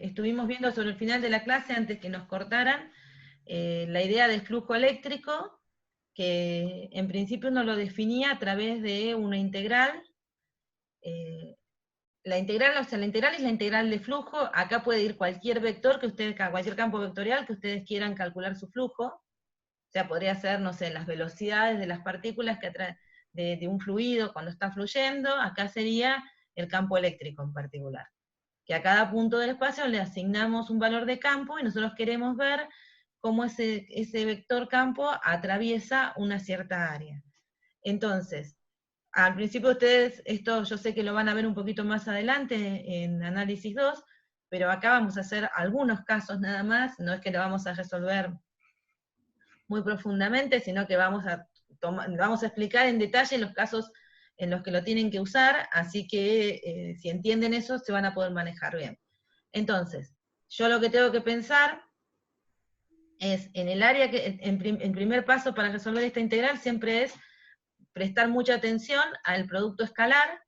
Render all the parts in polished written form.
estuvimos viendo sobre el final de la clase, antes que nos cortaran, la idea del flujo eléctrico, que en principio uno lo definía a través de una integral. La integral, o sea, la integral es la integral de flujo. Acá puede ir cualquier vector que ustedes, cualquier campo vectorial que ustedes quieran calcular su flujo. O sea, podría ser, no sé, las velocidades de las partículas que de un fluido cuando está fluyendo. Acá sería el campo eléctrico en particular, que a cada punto del espacio le asignamos un valor de campo y nosotros queremos ver cómo ese vector campo atraviesa una cierta área. Entonces, al principio ustedes, esto yo sé que lo van a ver un poquito más adelante en análisis 2, pero acá vamos a hacer algunos casos nada más, no es que lo vamos a resolver muy profundamente, sino que vamos a explicar en detalle los casos en los que lo tienen que usar, así que si entienden eso se van a poder manejar bien. Entonces, yo lo que tengo que pensar es, en el área que, en primer paso para resolver esta integral siempre es prestar mucha atención al producto escalar,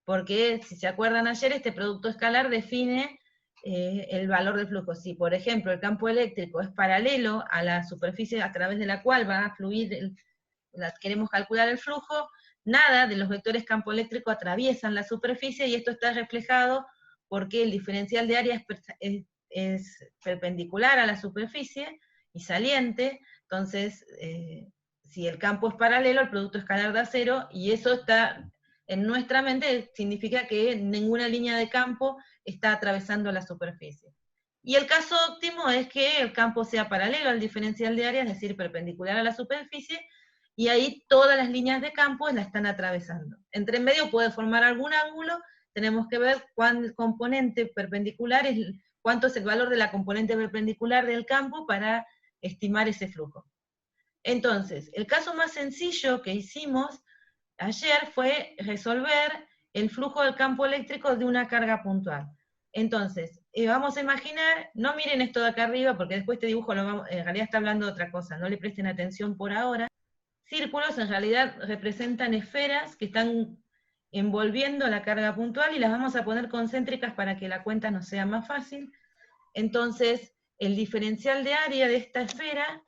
porque si se acuerdan ayer, este producto escalar define el valor del flujo. Si, por ejemplo, el campo eléctrico es paralelo a la superficie a través de la cual va a fluir, queremos calcular el flujo, nada de los vectores campo eléctrico atraviesan la superficie, y esto está reflejado porque el diferencial de área es perpendicular a la superficie y saliente. Entonces, si el campo es paralelo, el producto escalar da 0, y eso está en nuestra mente, significa que ninguna línea de campo está atravesando la superficie. Y el caso óptimo es que el campo sea paralelo al diferencial de área, es decir, perpendicular a la superficie, y ahí todas las líneas de campo la están atravesando. Entre en medio puede formar algún ángulo, tenemos que ver cuál componente perpendicular cuánto es el valor de la componente perpendicular del campo para estimar ese flujo. Entonces, el caso más sencillo que hicimos ayer fue resolver el flujo del campo eléctrico de una carga puntual. Entonces, vamos a imaginar, no miren esto de acá arriba, porque después este dibujo en realidad está hablando de otra cosa, no le presten atención por ahora. Círculos en realidad representan esferas que están envolviendo la carga puntual, y las vamos a poner concéntricas para que la cuenta nos sea más fácil. Entonces, el diferencial de área de esta esfera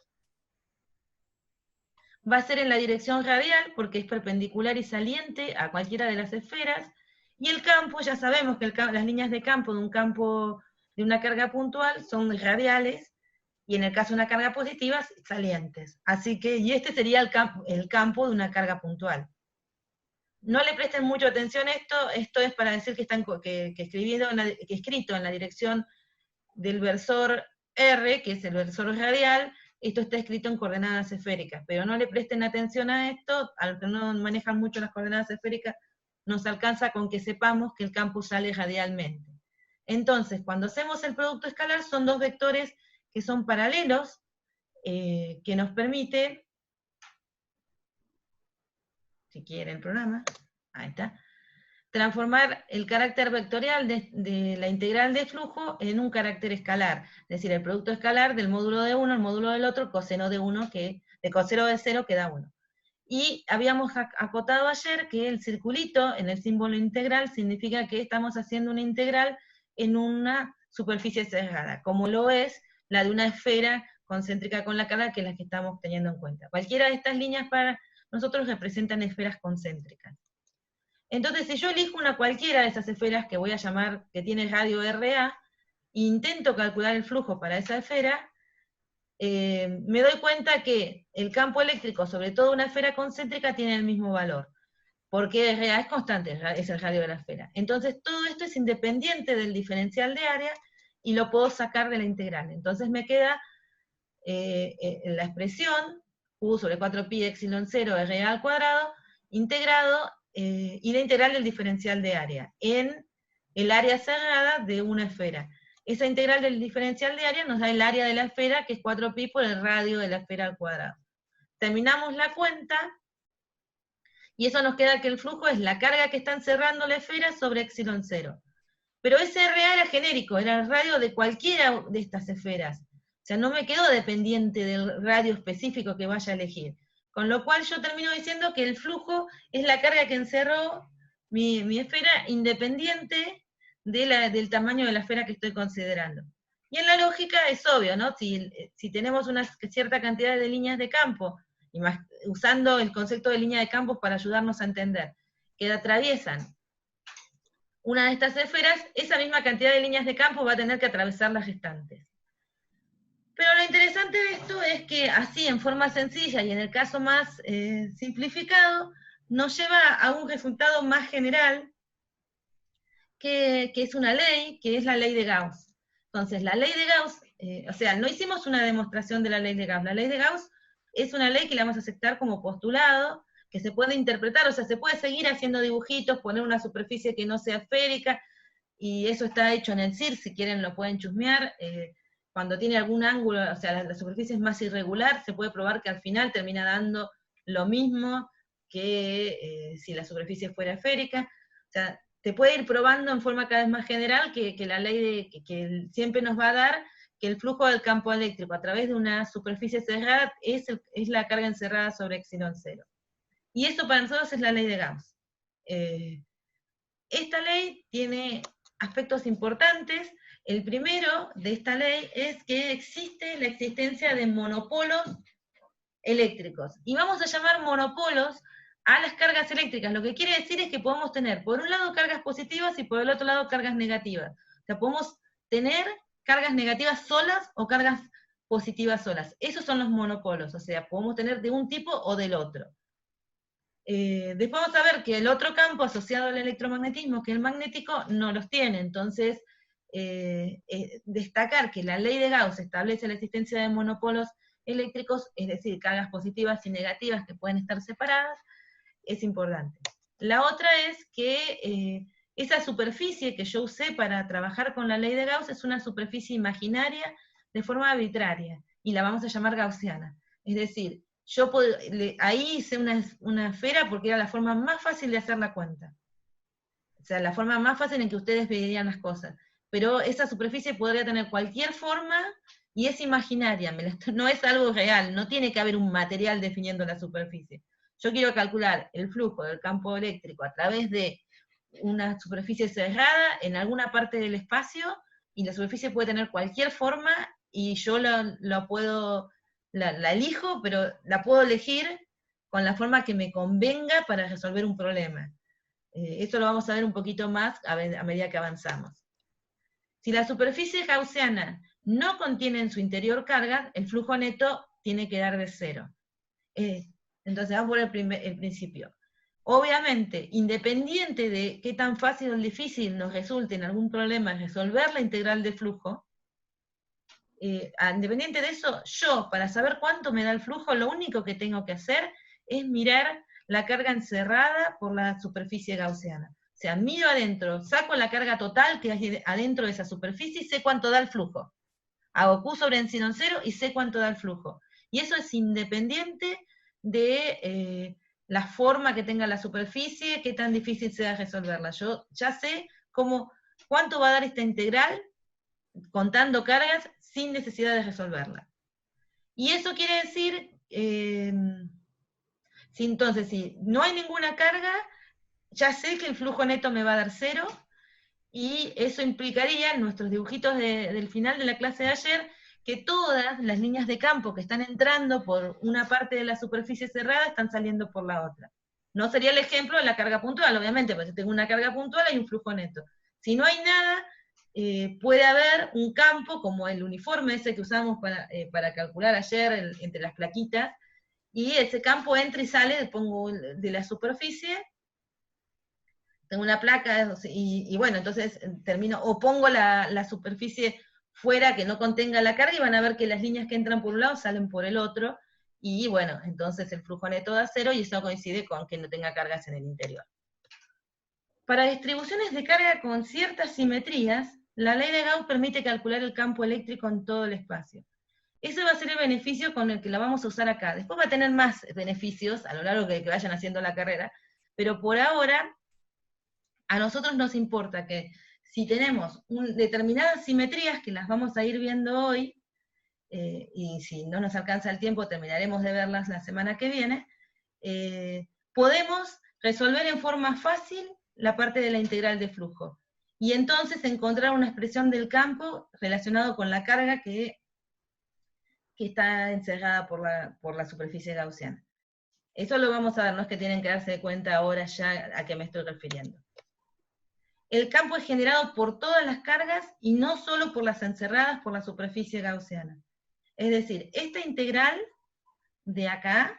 va a ser en la dirección radial, porque es perpendicular y saliente a cualquiera de las esferas, y el campo, ya sabemos que las líneas de campo de una carga puntual son radiales, y en el caso de una carga positiva, salientes. Así que, y este sería el campo de una carga puntual. No le presten mucha atención a esto es para decir que están que escrito en la dirección del versor R, que es el versor radial, esto está escrito en coordenadas esféricas, pero no le presten atención a esto, al que no manejan mucho las coordenadas esféricas, nos alcanza con que sepamos que el campo sale radialmente. Entonces, cuando hacemos el producto escalar, son dos vectores que son paralelos, que nos permite, si quiere el programa, ahí está, transformar el carácter vectorial de la integral de flujo en un carácter escalar, es decir, el producto escalar del módulo de uno al módulo del otro, coseno de 1, de coseno de 0 que da 1. Y habíamos acotado ayer que el circulito en el símbolo integral significa que estamos haciendo una integral en una superficie cerrada, como lo es la de una esfera concéntrica con la carga, que es la que estamos teniendo en cuenta. Cualquiera de estas líneas para nosotros representan esferas concéntricas. Entonces, si yo elijo una cualquiera de esas esferas que voy a llamar, que tiene radio RA, e intento calcular el flujo para esa esfera, me doy cuenta que el campo eléctrico, sobre todo una esfera concéntrica, tiene el mismo valor, porque RA es constante, es el radio de la esfera. Entonces, todo esto es independiente del diferencial de área, y lo puedo sacar de la integral. Entonces me queda la expresión Q sobre 4pi epsilon 0 RA al cuadrado, integrado, y la integral del diferencial de área, en el área cerrada de una esfera. Esa integral del diferencial de área nos da el área de la esfera, que es 4pi por el radio de la esfera al cuadrado. Terminamos la cuenta, y eso nos queda que el flujo es la carga que está encerrando la esfera sobre epsilon 0. Pero ese RA era genérico, era el radio de cualquiera de estas esferas. O sea, no me quedo dependiente del radio específico que vaya a elegir. Con lo cual yo termino diciendo que el flujo es la carga que encerró mi esfera, independiente del tamaño de la esfera que estoy considerando. Y en la lógica es obvio, ¿no? Si tenemos una cierta cantidad de líneas de campo, usando el concepto de línea de campo para ayudarnos a entender, que atraviesan una de estas esferas, esa misma cantidad de líneas de campo va a tener que atravesar las restantes. Pero lo interesante de esto es que así, en forma sencilla y en el caso más simplificado, nos lleva a un resultado más general, que es una ley, que es la ley de Gauss. Entonces, la ley de Gauss, o sea, no hicimos una demostración de la ley de Gauss. La ley de Gauss es una ley que la vamos a aceptar como postulado, que se puede interpretar, o sea, se puede seguir haciendo dibujitos, poner una superficie que no sea esférica, y eso está hecho en el CIR, si quieren lo pueden chusmear. Cuando tiene algún ángulo, o sea, la superficie es más irregular, se puede probar que al final termina dando lo mismo que si la superficie fuera esférica. O sea, te puede ir probando en forma cada vez más general que la ley que siempre nos va a dar que el flujo del campo eléctrico a través de una superficie cerrada es la carga encerrada sobre epsilon cero. Y eso para nosotros es la ley de Gauss. Esta ley tiene aspectos importantes. El primero de esta ley es que existe la existencia de monopolos eléctricos. Y vamos a llamar monopolos a las cargas eléctricas. Lo que quiere decir es que podemos tener por un lado cargas positivas y por el otro lado cargas negativas. O sea, podemos tener cargas negativas solas o cargas positivas solas. Esos son los monopolos, o sea, podemos tener de un tipo o del otro. Después vamos a ver que el otro campo asociado al electromagnetismo, que el magnético, no los tiene. Entonces, destacar que la ley de Gauss establece la existencia de monopolos eléctricos, es decir, cargas positivas y negativas que pueden estar separadas, es importante. La otra es que esa superficie que yo usé para trabajar con la ley de Gauss es una superficie imaginaria de forma arbitraria, y la vamos a llamar gaussiana. Es decir, ahí hice una esfera porque era la forma más fácil de hacer la cuenta. O sea, la forma más fácil en que ustedes verían las cosas. Pero esa superficie podría tener cualquier forma y es imaginaria, no es algo real, no tiene que haber un material definiendo la superficie. Yo quiero calcular el flujo del campo eléctrico a través de una superficie cerrada en alguna parte del espacio, y la superficie puede tener cualquier forma, y yo la elijo, pero la puedo elegir con la forma que me convenga para resolver un problema. Esto lo vamos a ver un poquito más a medida que avanzamos. Si la superficie gaussiana no contiene en su interior cargas, el flujo neto tiene que dar de cero. Entonces vamos por el principio. Obviamente, independiente de qué tan fácil o difícil nos resulte en algún problema resolver la integral de flujo, independiente de eso, yo, para saber cuánto me da el flujo, lo único que tengo que hacer es mirar la carga encerrada por la superficie gaussiana. O sea, miro adentro, saco la carga total que hay adentro de esa superficie y sé cuánto da el flujo. Hago Q sobre epsilon cero y sé cuánto da el flujo. Y eso es independiente de la forma que tenga la superficie, qué tan difícil sea resolverla. Yo ya sé cuánto va a dar esta integral contando cargas sin necesidad de resolverla. Y eso quiere decir, entonces, si no hay ninguna carga, ya sé que el flujo neto me va a dar cero, y eso implicaría, en nuestros dibujitos del final de la clase de ayer, que todas las líneas de campo que están entrando por una parte de la superficie cerrada están saliendo por la otra. No sería el ejemplo de la carga puntual, obviamente, porque si tengo una carga puntual hay un flujo neto. Si no hay nada, puede haber un campo, como el uniforme ese que usamos para calcular ayer entre las plaquitas, y ese campo entra y sale, pongo de la superficie, tengo una placa, y bueno, entonces termino, o pongo la superficie fuera que no contenga la carga, y van a ver que las líneas que entran por un lado salen por el otro, y bueno, entonces el flujo neto da cero, y eso coincide con que no tenga cargas en el interior. Para distribuciones de carga con ciertas simetrías, la ley de Gauss permite calcular el campo eléctrico en todo el espacio. Ese va a ser el beneficio con el que la vamos a usar acá. Después va a tener más beneficios a lo largo que vayan haciendo la carrera, pero por ahora a nosotros nos importa que si tenemos determinadas simetrías, que las vamos a ir viendo hoy, y si no nos alcanza el tiempo terminaremos de verlas la semana que viene, podemos resolver en forma fácil la parte de la integral de flujo. y entonces encontrar una expresión del campo relacionado con la carga que está encerrada por la superficie gaussiana. Eso lo vamos a ver, no es que tienen que darse cuenta ahora ya a qué me estoy refiriendo. El campo es generado por todas las cargas y no solo por las encerradas por la superficie gaussiana. Es decir, esta integral de acá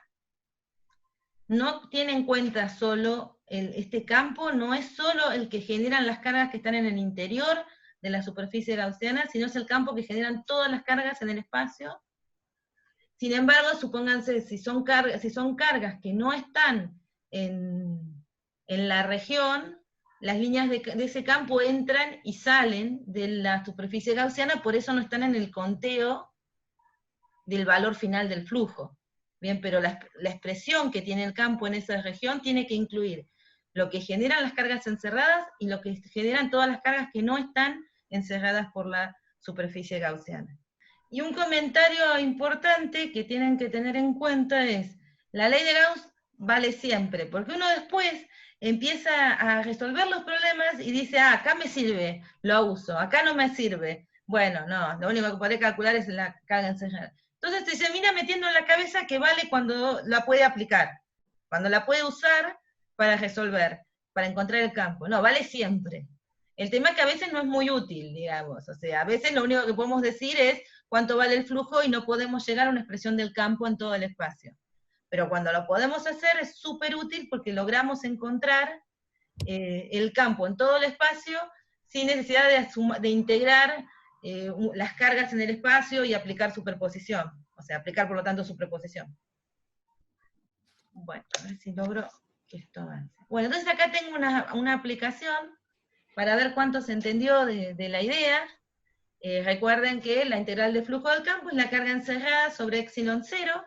no tiene en cuenta solo este campo, no es solo el que generan las cargas que están en el interior de la superficie gaussiana, sino es el campo que generan todas las cargas en el espacio. Sin embargo, supónganse, si son cargas que no están en la región, las líneas de ese campo entran y salen de la superficie gaussiana, por eso no están en el conteo del valor final del flujo. Bien, pero la expresión que tiene el campo en esa región tiene que incluir lo que generan las cargas encerradas y lo que generan todas las cargas que no están encerradas por la superficie gaussiana. Y un comentario importante que tienen que tener en cuenta es, la ley de Gauss vale siempre, porque uno después empieza a resolver los problemas y dice, acá me sirve, lo uso, acá no me sirve. Bueno, no, lo único que podré calcular es la carga encerrada. Entonces se termina metiendo en la cabeza que vale cuando la puede aplicar, cuando la puede usar para resolver, para encontrar el campo. No, vale siempre. El tema es que a veces no es muy útil, digamos. O sea, a veces lo único que podemos decir es cuánto vale el flujo y no podemos llegar a una expresión del campo en todo el espacio. Pero cuando lo podemos hacer es súper útil porque logramos encontrar el campo en todo el espacio sin necesidad de integrar las cargas en el espacio y aplicar superposición, o sea, aplicar por lo tanto superposición. Bueno, a ver si logro que esto avance. Bueno, entonces acá tengo una aplicación para ver cuánto se entendió de la idea. Recuerden que la integral de flujo del campo es la carga encerrada sobre epsilon 0.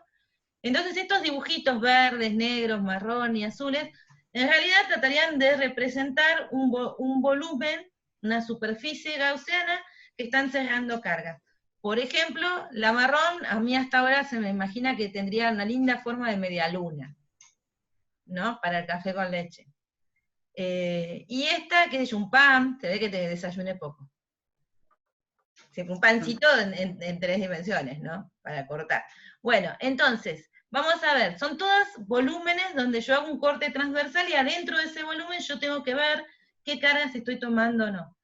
Entonces estos dibujitos verdes, negros, marrón y azules, en realidad tratarían de representar un volumen, una superficie gaussiana que está encerrando cargas. Por ejemplo, la marrón, a mí hasta ahora se me imagina que tendría una linda forma de media luna, ¿no? Para el café con leche. Y esta, que es un pan, se ve que te desayuné poco. Un pancito en 3 dimensiones, ¿no? Para cortar. Bueno, entonces, vamos a ver, son todos volúmenes donde yo hago un corte transversal y adentro de ese volumen yo tengo que ver qué cargas estoy tomando o no.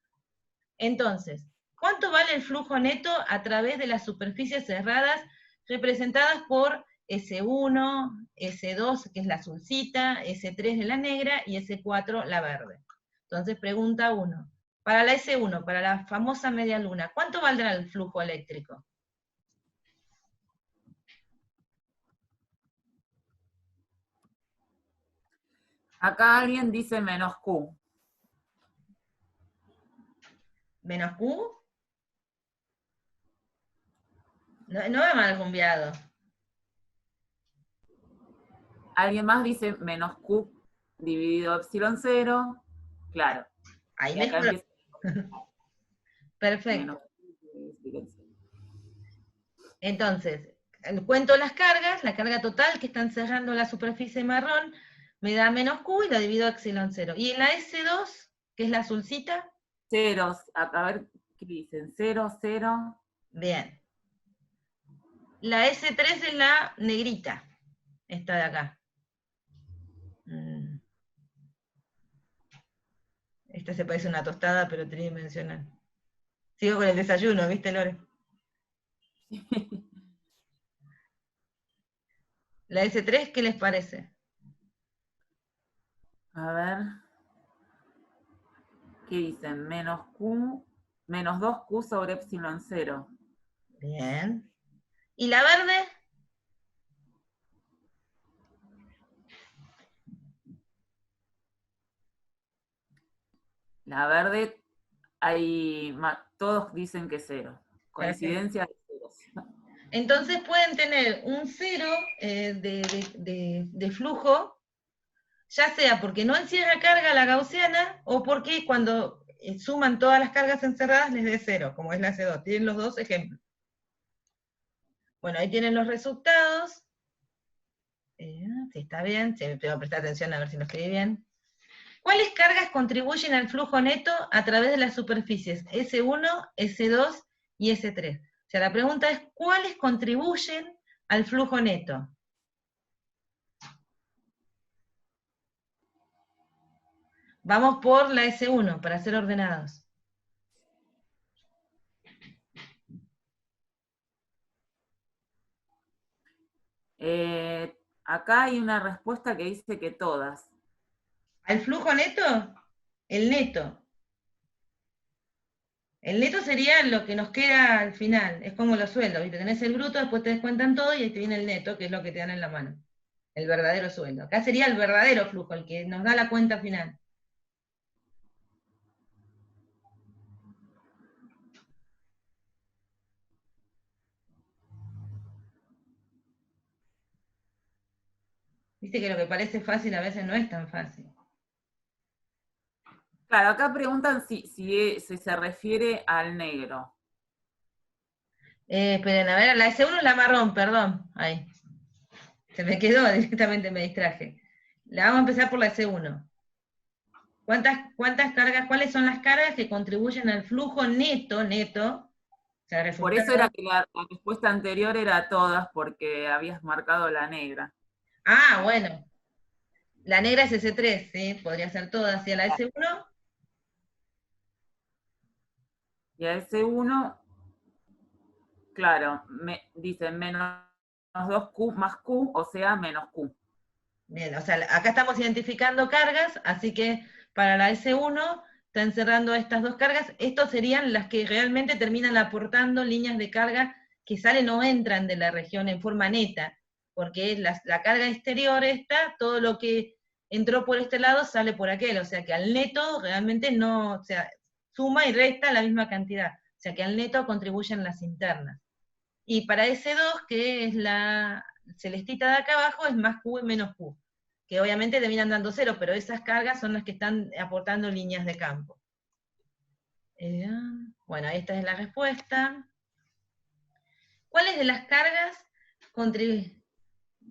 Entonces, ¿cuánto vale el flujo neto a través de las superficies cerradas representadas por S1, S2, que es la azulcita, S3 de la negra, y S4 la verde? Entonces, pregunta 1. Para la S1, para la famosa media luna, ¿cuánto valdrá el flujo eléctrico? Acá alguien dice menos Q. ¿Menos Q? No va mal rumbeado. Alguien más dice menos Q dividido epsilon 0. Claro. Ahí Y acá mejor. empieza Perfecto. menos. Entonces, cuento las cargas, la carga total que están cerrando la superficie marrón, me da menos Q y la divido a epsilon 0. Y en la S2, que es la azulcita. Ceros, a ver qué dicen, 0, 0. Bien. La S3 es la negrita, esta de acá. Esta se parece a una tostada, pero tridimensional. Sigo con el desayuno, ¿viste, Lore? La S3, ¿qué les parece? A ver. ¿Qué dicen? Menos Q, menos 2Q sobre epsilon 0. Bien. ¿Y la verde? La verde, todos dicen que 0. Coincidencia de ceros. Entonces pueden tener un 0 de flujo, ya sea porque no encierra carga la gaussiana, o porque cuando suman todas las cargas encerradas les dé 0, como es la C2. Tienen los dos ejemplos. Bueno, ahí tienen los resultados. Si está bien, tengo que prestar atención a ver si lo escribí bien. ¿Cuáles cargas contribuyen al flujo neto a través de las superficies S1, S2 y S3? O sea, la pregunta es, ¿cuáles contribuyen al flujo neto? Vamos por la S1, para ser ordenados. Acá hay una respuesta que dice que todas. ¿Al flujo neto? El neto. El neto sería lo que nos queda al final, es como los sueldos, ¿viste? Tenés el bruto, después te descuentan todo y ahí te viene el neto, que es lo que te dan en la mano. El verdadero sueldo. Acá sería el verdadero flujo, el que nos da la cuenta final. Viste que lo que parece fácil a veces no es tan fácil. Claro, acá preguntan si se refiere al negro. Esperen, a ver, la S1 es la marrón, perdón. Ahí. Se me quedó, directamente me distraje. La vamos a empezar por la S1. ¿Cuántas cargas, cuáles son las cargas que contribuyen al flujo neto, o sea, Por eso era resultado? que la respuesta anterior era todas, porque habías marcado la negra. Ah, bueno. La negra es S3, ¿sí? Podría ser toda. Hacia la S1, Y a ese 1, claro, dice menos 2Q más Q, o sea, menos Q. bien, o sea, acá estamos identificando cargas, así que para la S1 está encerrando estas dos cargas. Estos serían las que realmente terminan aportando líneas de carga que salen o entran de la región en forma neta, porque la carga exterior está, todo lo que entró por este lado sale por aquel, o sea que al neto realmente no, o sea, suma y resta la misma cantidad, o sea que al neto contribuyen las internas. Y para S2, que es la celestita de acá abajo, es más Q y menos Q, que obviamente terminan dando cero, pero esas cargas son las que están aportando líneas de campo. Bueno, esta es la respuesta. ¿Cuáles de las cargas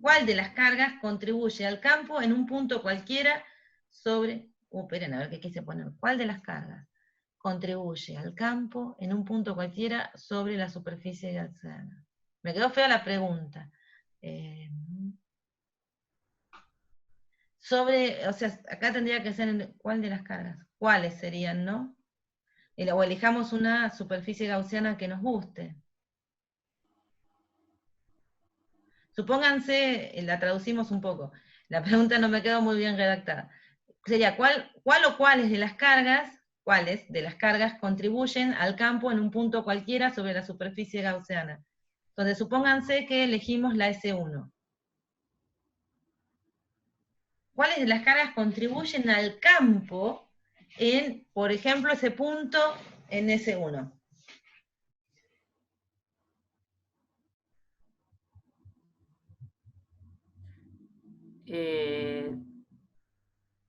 ¿Cuál de las cargas contribuye al campo en un punto cualquiera sobre... esperen, a ver qué quise poner. ¿Cuál de las cargas contribuye al campo en un punto cualquiera sobre la superficie gaussiana? Me quedó fea la pregunta. O sea, acá tendría que ser ¿cuál de las cargas? ¿Cuáles serían, no? O elijamos una superficie gaussiana que nos guste. Supónganse, la traducimos un poco. La pregunta no me quedó muy bien redactada. Sería, ¿cuál o cuáles de las cargas contribuyen al campo en un punto cualquiera sobre la superficie gaussiana? Entonces, supónganse que elegimos la S1. ¿Cuáles de las cargas contribuyen al campo en, por ejemplo, ese punto en S1?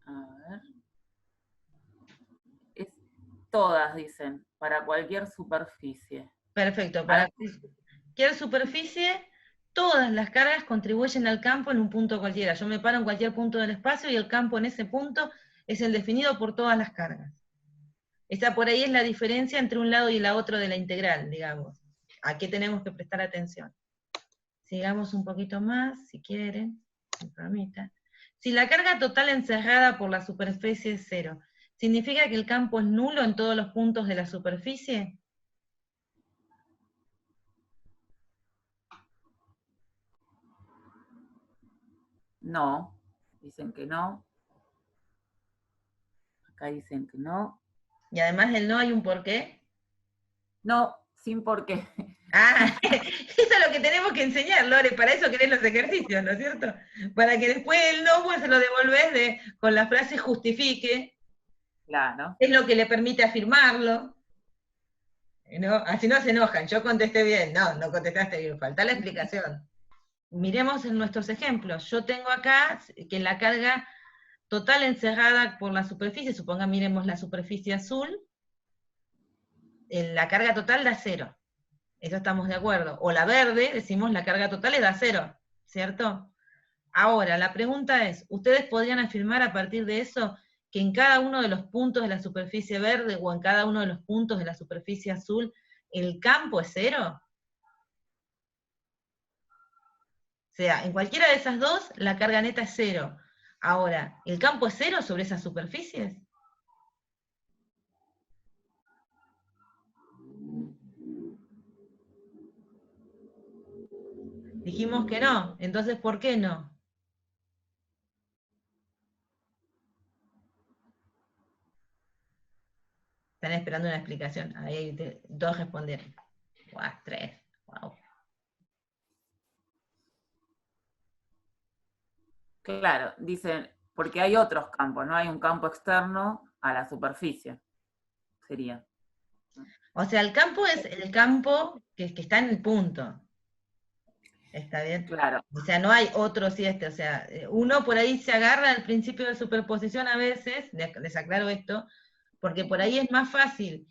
A ver. Todas, dicen, para cualquier superficie. Perfecto, para cualquier superficie, todas las cargas contribuyen al campo en un punto cualquiera. Yo me paro en cualquier punto del espacio y el campo en ese punto es el definido por todas las cargas. Esta por ahí es la diferencia entre un lado y la otro de la integral, digamos. ¿A qué tenemos que prestar atención? Sigamos un poquito más, si quieren, me permita. Si la carga total encerrada por la superficie es cero, ¿significa que el campo es nulo en todos los puntos de la superficie? No, dicen que no. Acá dicen que no. Y además del no hay un porqué. No, sin por qué. Ah, eso es lo que tenemos que enseñar, Lore, para eso querés los ejercicios, ¿no es cierto? Para que después el no, pues se lo devolvés con la frase justifique, Claro. es lo que le permite afirmarlo, ¿no? Así no se enojan, yo contesté bien, no, no contestaste bien, falta la explicación. Miremos en nuestros ejemplos, yo tengo acá que la carga total encerrada por la superficie, miremos la superficie azul, la carga total da cero. Eso estamos de acuerdo. O la verde, decimos la carga total es da cero, ¿cierto? Ahora, la pregunta es, ¿ustedes podrían afirmar a partir de eso que en cada uno de los puntos de la superficie verde o en cada uno de los puntos de la superficie azul el campo es 0? O sea, en cualquiera de esas dos la carga neta es 0. Ahora, ¿el campo es 0 sobre esas superficies? Dijimos que no, entonces ¿por qué no? Están esperando una explicación. Ahí dos respondieron. Wow, 3. Wow. Claro, dicen, porque hay otros campos, no hay un campo externo a la superficie, sería. O sea, el campo es el campo que está en el punto. ¿Está bien? Claro. O sea, no hay otro si o sea, uno por ahí se agarra al principio de superposición a veces, les aclaro esto, porque por ahí es más fácil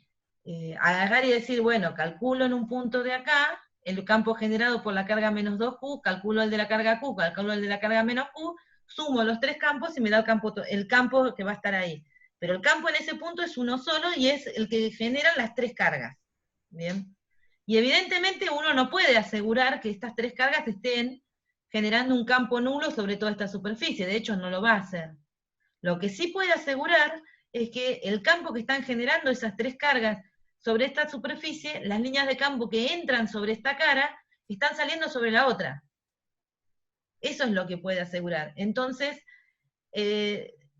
agarrar y decir, bueno, calculo en un punto de acá el campo generado por la carga menos 2Q, calculo el de la carga Q, calculo el de la carga menos Q, sumo los tres campos y me da el campo que va a estar ahí. Pero el campo en ese punto es uno solo y es el que genera las tres cargas. ¿Bien? Y evidentemente uno no puede asegurar que estas tres cargas estén generando un campo nulo sobre toda esta superficie, de hecho no lo va a hacer. Lo que sí puede asegurar es que el campo que están generando esas tres cargas sobre esta superficie, las líneas de campo que entran sobre esta cara, están saliendo sobre la otra. Eso es lo que puede asegurar. Entonces,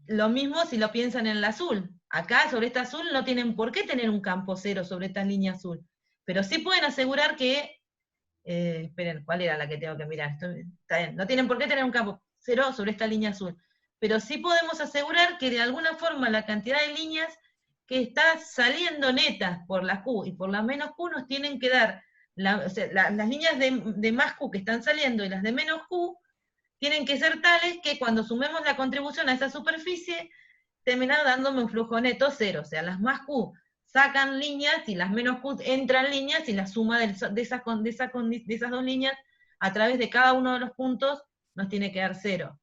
lo mismo si lo piensan en el azul. Acá, sobre esta azul, no tienen por qué tener un campo 0 sobre esta línea azul. Pero sí pueden asegurar que, esperen, ¿cuál era la que tengo que mirar? Está bien, no tienen por qué tener un campo 0 sobre esta línea azul. Pero sí podemos asegurar que de alguna forma la cantidad de líneas que está saliendo netas por la Q y por la menos Q nos tienen que dar, o sea, las líneas de más Q que están saliendo y las de menos Q tienen que ser tales que cuando sumemos la contribución a esa superficie, termina dándome un flujo neto 0. O sea, las más Q sacan líneas y las menos Q entran líneas y la suma de esas dos líneas a través de cada uno de los puntos nos tiene que dar 0.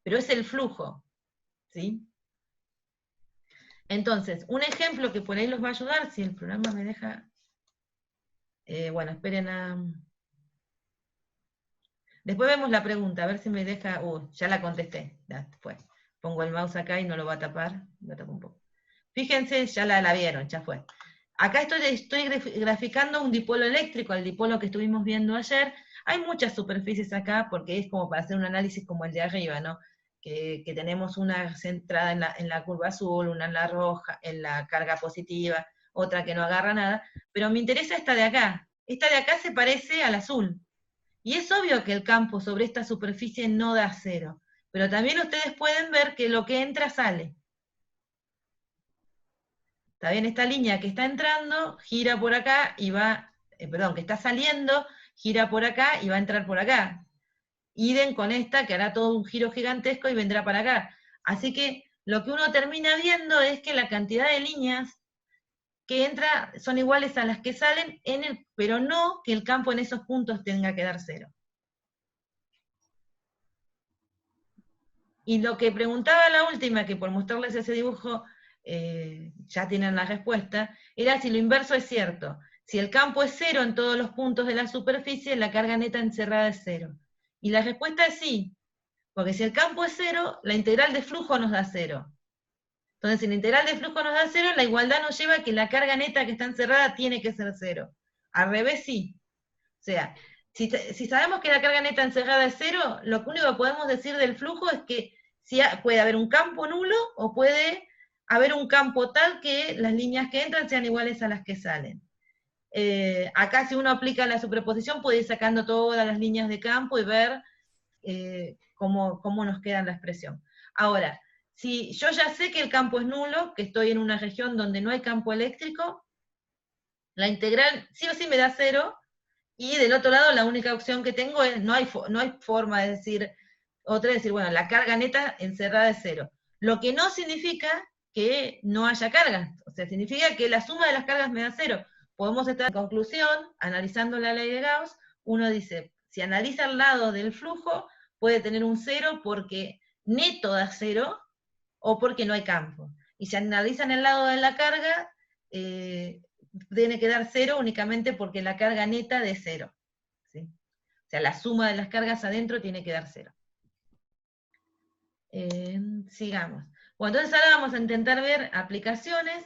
Pero es el flujo, ¿sí? Entonces, un ejemplo que por ahí los va a ayudar, si el programa me deja... bueno, esperen a... Después vemos la pregunta, a ver si me deja... ya la contesté, ya fue. Pongo el mouse acá y no lo va a tapar, lo tapo un poco. Fíjense, ya la vieron, ya fue. Acá estoy graficando un dipolo eléctrico, el dipolo que estuvimos viendo ayer. Hay muchas superficies acá, porque es como para hacer un análisis como el de arriba, ¿no? Que tenemos una centrada en la curva azul, una en la roja, en la carga positiva, otra que no agarra nada, pero me interesa esta de acá. Esta de acá se parece al azul. Y es obvio que el campo sobre esta superficie no da 0, pero también ustedes pueden ver que lo que entra sale. Está bien, esta línea que está entrando gira por acá y va, perdón, que está saliendo, gira por acá y va a entrar por acá. Idem con esta que hará todo un giro gigantesco y vendrá para acá. Así que lo que uno termina viendo es que la cantidad de líneas que entra son iguales a las que salen, pero no que el campo en esos puntos tenga que dar 0. Y lo que preguntaba la última, que por mostrarles ese dibujo ya tienen la respuesta, era si lo inverso es cierto. Si el campo es 0 en todos los puntos de la superficie, la carga neta encerrada es 0. Y la respuesta es sí, porque si el campo es 0, la integral de flujo nos da 0. Entonces, si la integral de flujo nos da 0, la igualdad nos lleva a que la carga neta que está encerrada tiene que ser 0. Al revés, sí. O sea, si sabemos que la carga neta encerrada es 0, lo único que podemos decir del flujo es que puede haber un campo nulo o puede haber un campo tal que las líneas que entran sean iguales a las que salen. Acá si uno aplica la superposición puede ir sacando todas las líneas de campo y ver cómo nos queda la expresión. Ahora, si yo ya sé que el campo es nulo, que estoy en una región donde no hay campo eléctrico, la integral sí o sí me da 0, y del otro lado la única opción que tengo es, no hay forma de decir, otra es decir, bueno, la carga neta encerrada es 0. Lo que no significa que no haya cargas, o sea, significa que la suma de las cargas me da 0. Podemos estar en conclusión, analizando la ley de Gauss, uno dice, si analiza el lado del flujo, puede tener un 0 porque neto da 0, o porque no hay campo. Y si analizan el lado de la carga, tiene que dar 0 únicamente porque la carga neta de 0. ¿Sí? O sea, la suma de las cargas adentro tiene que dar 0. Sigamos. Bueno, entonces ahora vamos a intentar ver aplicaciones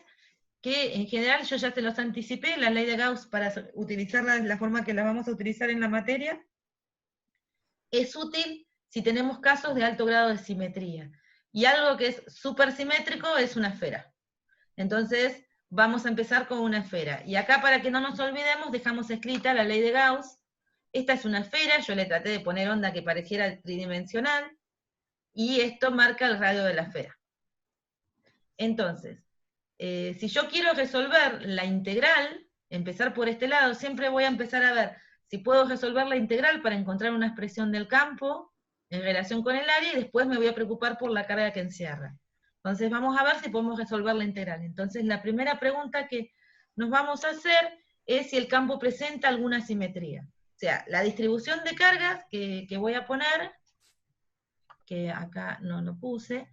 que en general yo ya te los anticipé, la ley de Gauss para utilizarla de la forma que la vamos a utilizar en la materia, es útil si tenemos casos de alto grado de simetría. Y algo que es supersimétrico es una esfera. Entonces, vamos a empezar con una esfera. Y acá, para que no nos olvidemos, dejamos escrita la ley de Gauss. Esta es una esfera, yo le traté de poner onda que pareciera tridimensional, y esto marca el radio de la esfera. Entonces, si yo quiero resolver la integral, empezar por este lado, siempre voy a empezar a ver si puedo resolver la integral para encontrar una expresión del campo en relación con el área, y después me voy a preocupar por la carga que encierra. Entonces vamos a ver si podemos resolver la integral. Entonces la primera pregunta que nos vamos a hacer es si el campo presenta alguna simetría. O sea, la distribución de cargas que voy a poner, que acá no lo puse,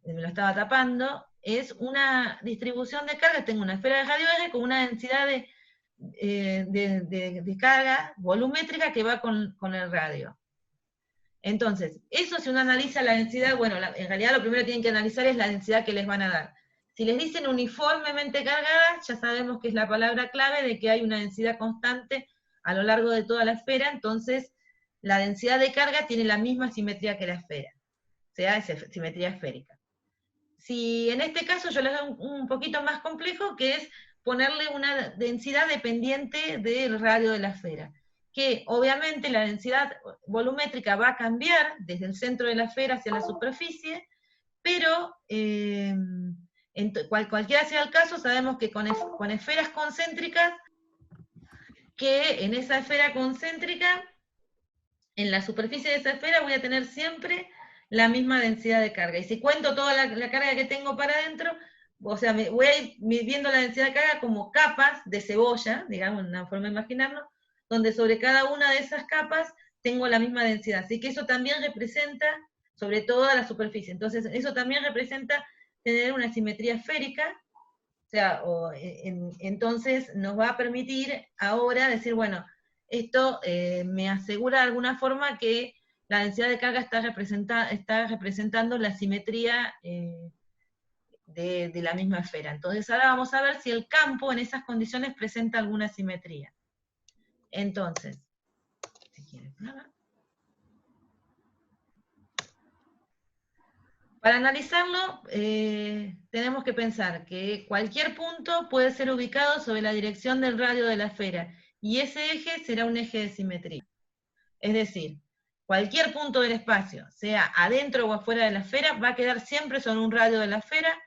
me lo estaba tapando, es una distribución de cargas. Tengo una esfera de radio R con una densidad de carga volumétrica que va con el radio. Entonces, eso si uno analiza la densidad, bueno, en realidad lo primero que tienen que analizar es la densidad que les van a dar. Si les dicen uniformemente cargada, ya sabemos que es la palabra clave de que hay una densidad constante a lo largo de toda la esfera, entonces la densidad de carga tiene la misma simetría que la esfera, o sea, es simetría esférica. Si en este caso yo les doy un poquito más complejo, que es ponerle una densidad dependiente del radio de la esfera, que obviamente la densidad volumétrica va a cambiar desde el centro de la esfera hacia la superficie, pero cualquiera sea el caso, sabemos que con esferas concéntricas, que en esa esfera concéntrica, en la superficie de esa esfera voy a tener siempre la misma densidad de carga. Y si cuento toda la carga que tengo para adentro, o sea, voy a ir midiendo la densidad de carga como capas de cebolla, digamos, una forma de imaginarlo, donde sobre cada una de esas capas tengo la misma densidad. Así que eso también representa sobre toda la superficie. Entonces, eso también representa tener una simetría esférica. O sea, entonces nos va a permitir ahora decir, bueno, esto me asegura de alguna forma que la densidad de carga está representando la simetría de la misma esfera. Entonces ahora vamos a ver si el campo en esas condiciones presenta alguna simetría. Entonces, si quieres, para analizarlo, tenemos que pensar que cualquier punto puede ser ubicado sobre la dirección del radio de la esfera, y ese eje será un eje de simetría. Es decir, cualquier punto del espacio, sea adentro o afuera de la esfera, va a quedar siempre sobre un radio de la esfera,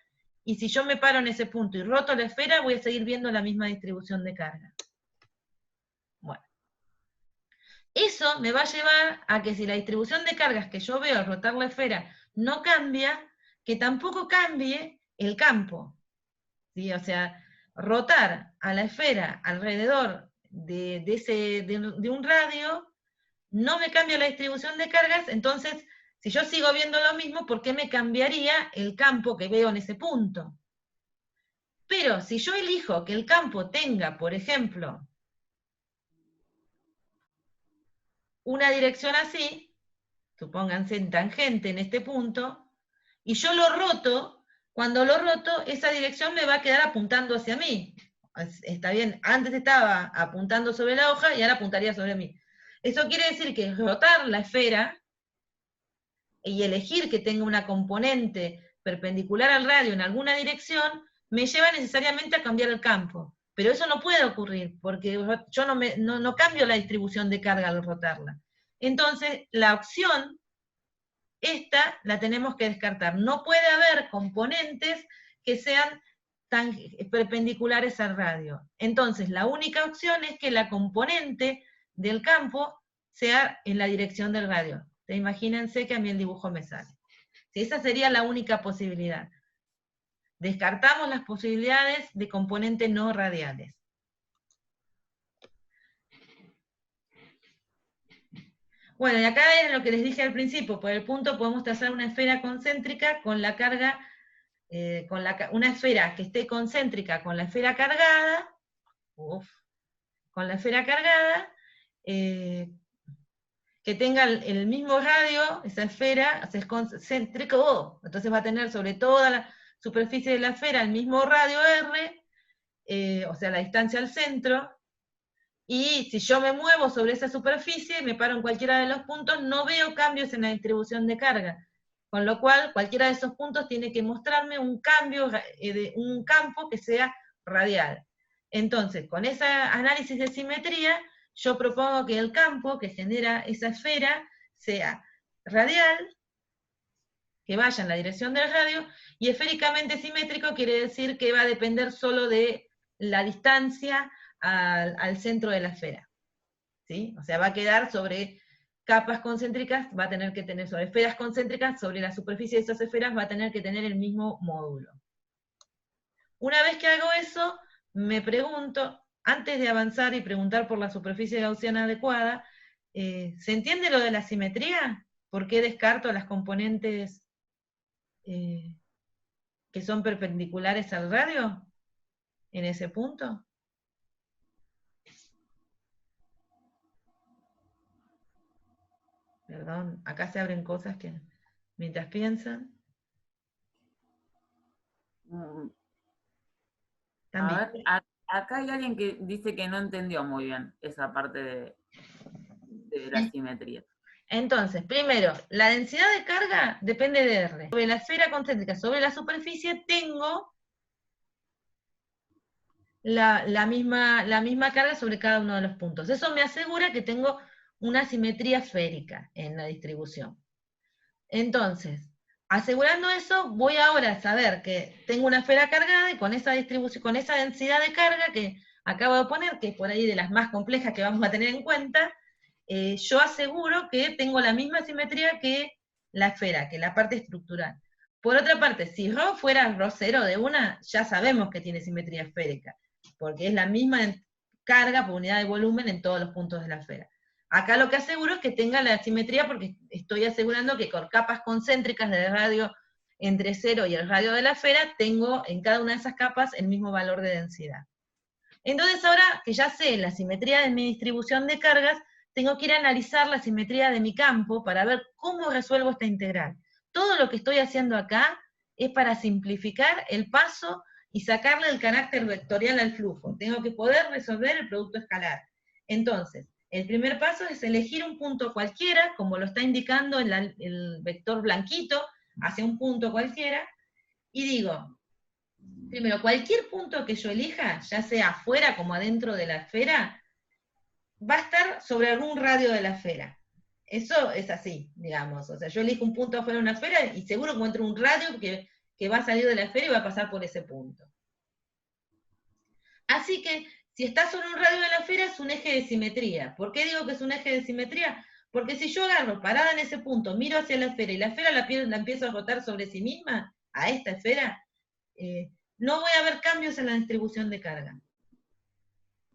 y si yo me paro en ese punto y roto la esfera, voy a seguir viendo la misma distribución de carga. Bueno. Eso me va a llevar a que si la distribución de cargas que yo veo al rotar la esfera no cambia, que tampoco cambie el campo. ¿Sí? O sea, rotar a la esfera alrededor de un radio no me cambia la distribución de cargas, entonces, si yo sigo viendo lo mismo, ¿por qué me cambiaría el campo que veo en ese punto? Pero si yo elijo que el campo tenga, por ejemplo, una dirección así, supónganse en tangente en este punto, y yo lo roto, cuando lo roto, esa dirección me va a quedar apuntando hacia mí. Está bien, antes estaba apuntando sobre la hoja y ahora apuntaría sobre mí. Eso quiere decir que rotar la esfera y elegir que tenga una componente perpendicular al radio en alguna dirección, me lleva necesariamente a cambiar el campo. Pero eso no puede ocurrir, porque yo no cambio la distribución de carga al rotarla. Entonces, la opción, esta la tenemos que descartar. No puede haber componentes que sean tan perpendiculares al radio. Entonces, la única opción es que la componente del campo sea en la dirección del radio. Imagínense que a mí el dibujo me sale. Esa sería la única posibilidad. Descartamos las posibilidades de componentes no radiales. Bueno, y acá era lo que les dije al principio, por el punto podemos trazar una esfera concéntrica con la carga con una esfera que esté concéntrica con la esfera cargada, con la esfera cargada, que tenga el mismo radio, esa esfera, es concéntrico, entonces va a tener sobre toda la superficie de la esfera el mismo radio R, o sea, la distancia al centro, y si yo me muevo sobre esa superficie, me paro en cualquiera de los puntos, no veo cambios en la distribución de carga, con lo cual cualquiera de esos puntos tiene que mostrarme un cambio, un campo que sea radial. Entonces, con ese análisis de simetría, yo propongo que el campo que genera esa esfera sea radial, que vaya en la dirección del radio, y esféricamente simétrico quiere decir que va a depender solo de la distancia al centro de la esfera. ¿Sí? O sea, va a quedar sobre capas concéntricas, va a tener que tener sobre esferas concéntricas, sobre la superficie de esas esferas va a tener que tener el mismo módulo. Una vez que hago eso, me pregunto, antes de avanzar y preguntar por la superficie gaussiana adecuada, ¿se entiende lo de la simetría? ¿Por qué descarto las componentes que son perpendiculares al radio en ese punto? Perdón, acá se abren cosas que mientras piensan. A ver, acá hay alguien que dice que no entendió muy bien esa parte de la simetría. Entonces, primero, la densidad de carga depende de R. Sobre la esfera concéntrica, sobre la superficie, tengo la misma carga sobre cada uno de los puntos. Eso me asegura que tengo una simetría esférica en la distribución. Entonces, asegurando eso, voy ahora a saber que tengo una esfera cargada y con esa distribución, con esa densidad de carga que acabo de poner, que es por ahí de las más complejas que vamos a tener en cuenta, yo aseguro que tengo la misma simetría que la esfera, que la parte estructural. Por otra parte, si ρ fuera ρ0 de una, ya sabemos que tiene simetría esférica, porque es la misma carga por unidad de volumen en todos los puntos de la esfera. Acá lo que aseguro es que tenga la simetría porque estoy asegurando que con capas concéntricas del radio entre 0 y el radio de la esfera, tengo en cada una de esas capas el mismo valor de densidad. Entonces ahora que ya sé la simetría de mi distribución de cargas, tengo que ir a analizar la simetría de mi campo para ver cómo resuelvo esta integral. Todo lo que estoy haciendo acá es para simplificar el paso y sacarle el carácter vectorial al flujo. Tengo que poder resolver el producto escalar. Entonces, el primer paso es elegir un punto cualquiera, como lo está indicando el vector blanquito, hacia un punto cualquiera, y digo, primero, cualquier punto que yo elija, ya sea afuera como adentro de la esfera, va a estar sobre algún radio de la esfera. Eso es así, digamos. O sea, yo elijo un punto afuera de una esfera y seguro encuentro un radio que va a salir de la esfera y va a pasar por ese punto. Así que, si está sobre un radio de la esfera, es un eje de simetría. ¿Por qué digo que es un eje de simetría? Porque si yo agarro parada en ese punto, miro hacia la esfera y la esfera la empiezo a rotar sobre sí misma, a esta esfera, no voy a ver cambios en la distribución de carga.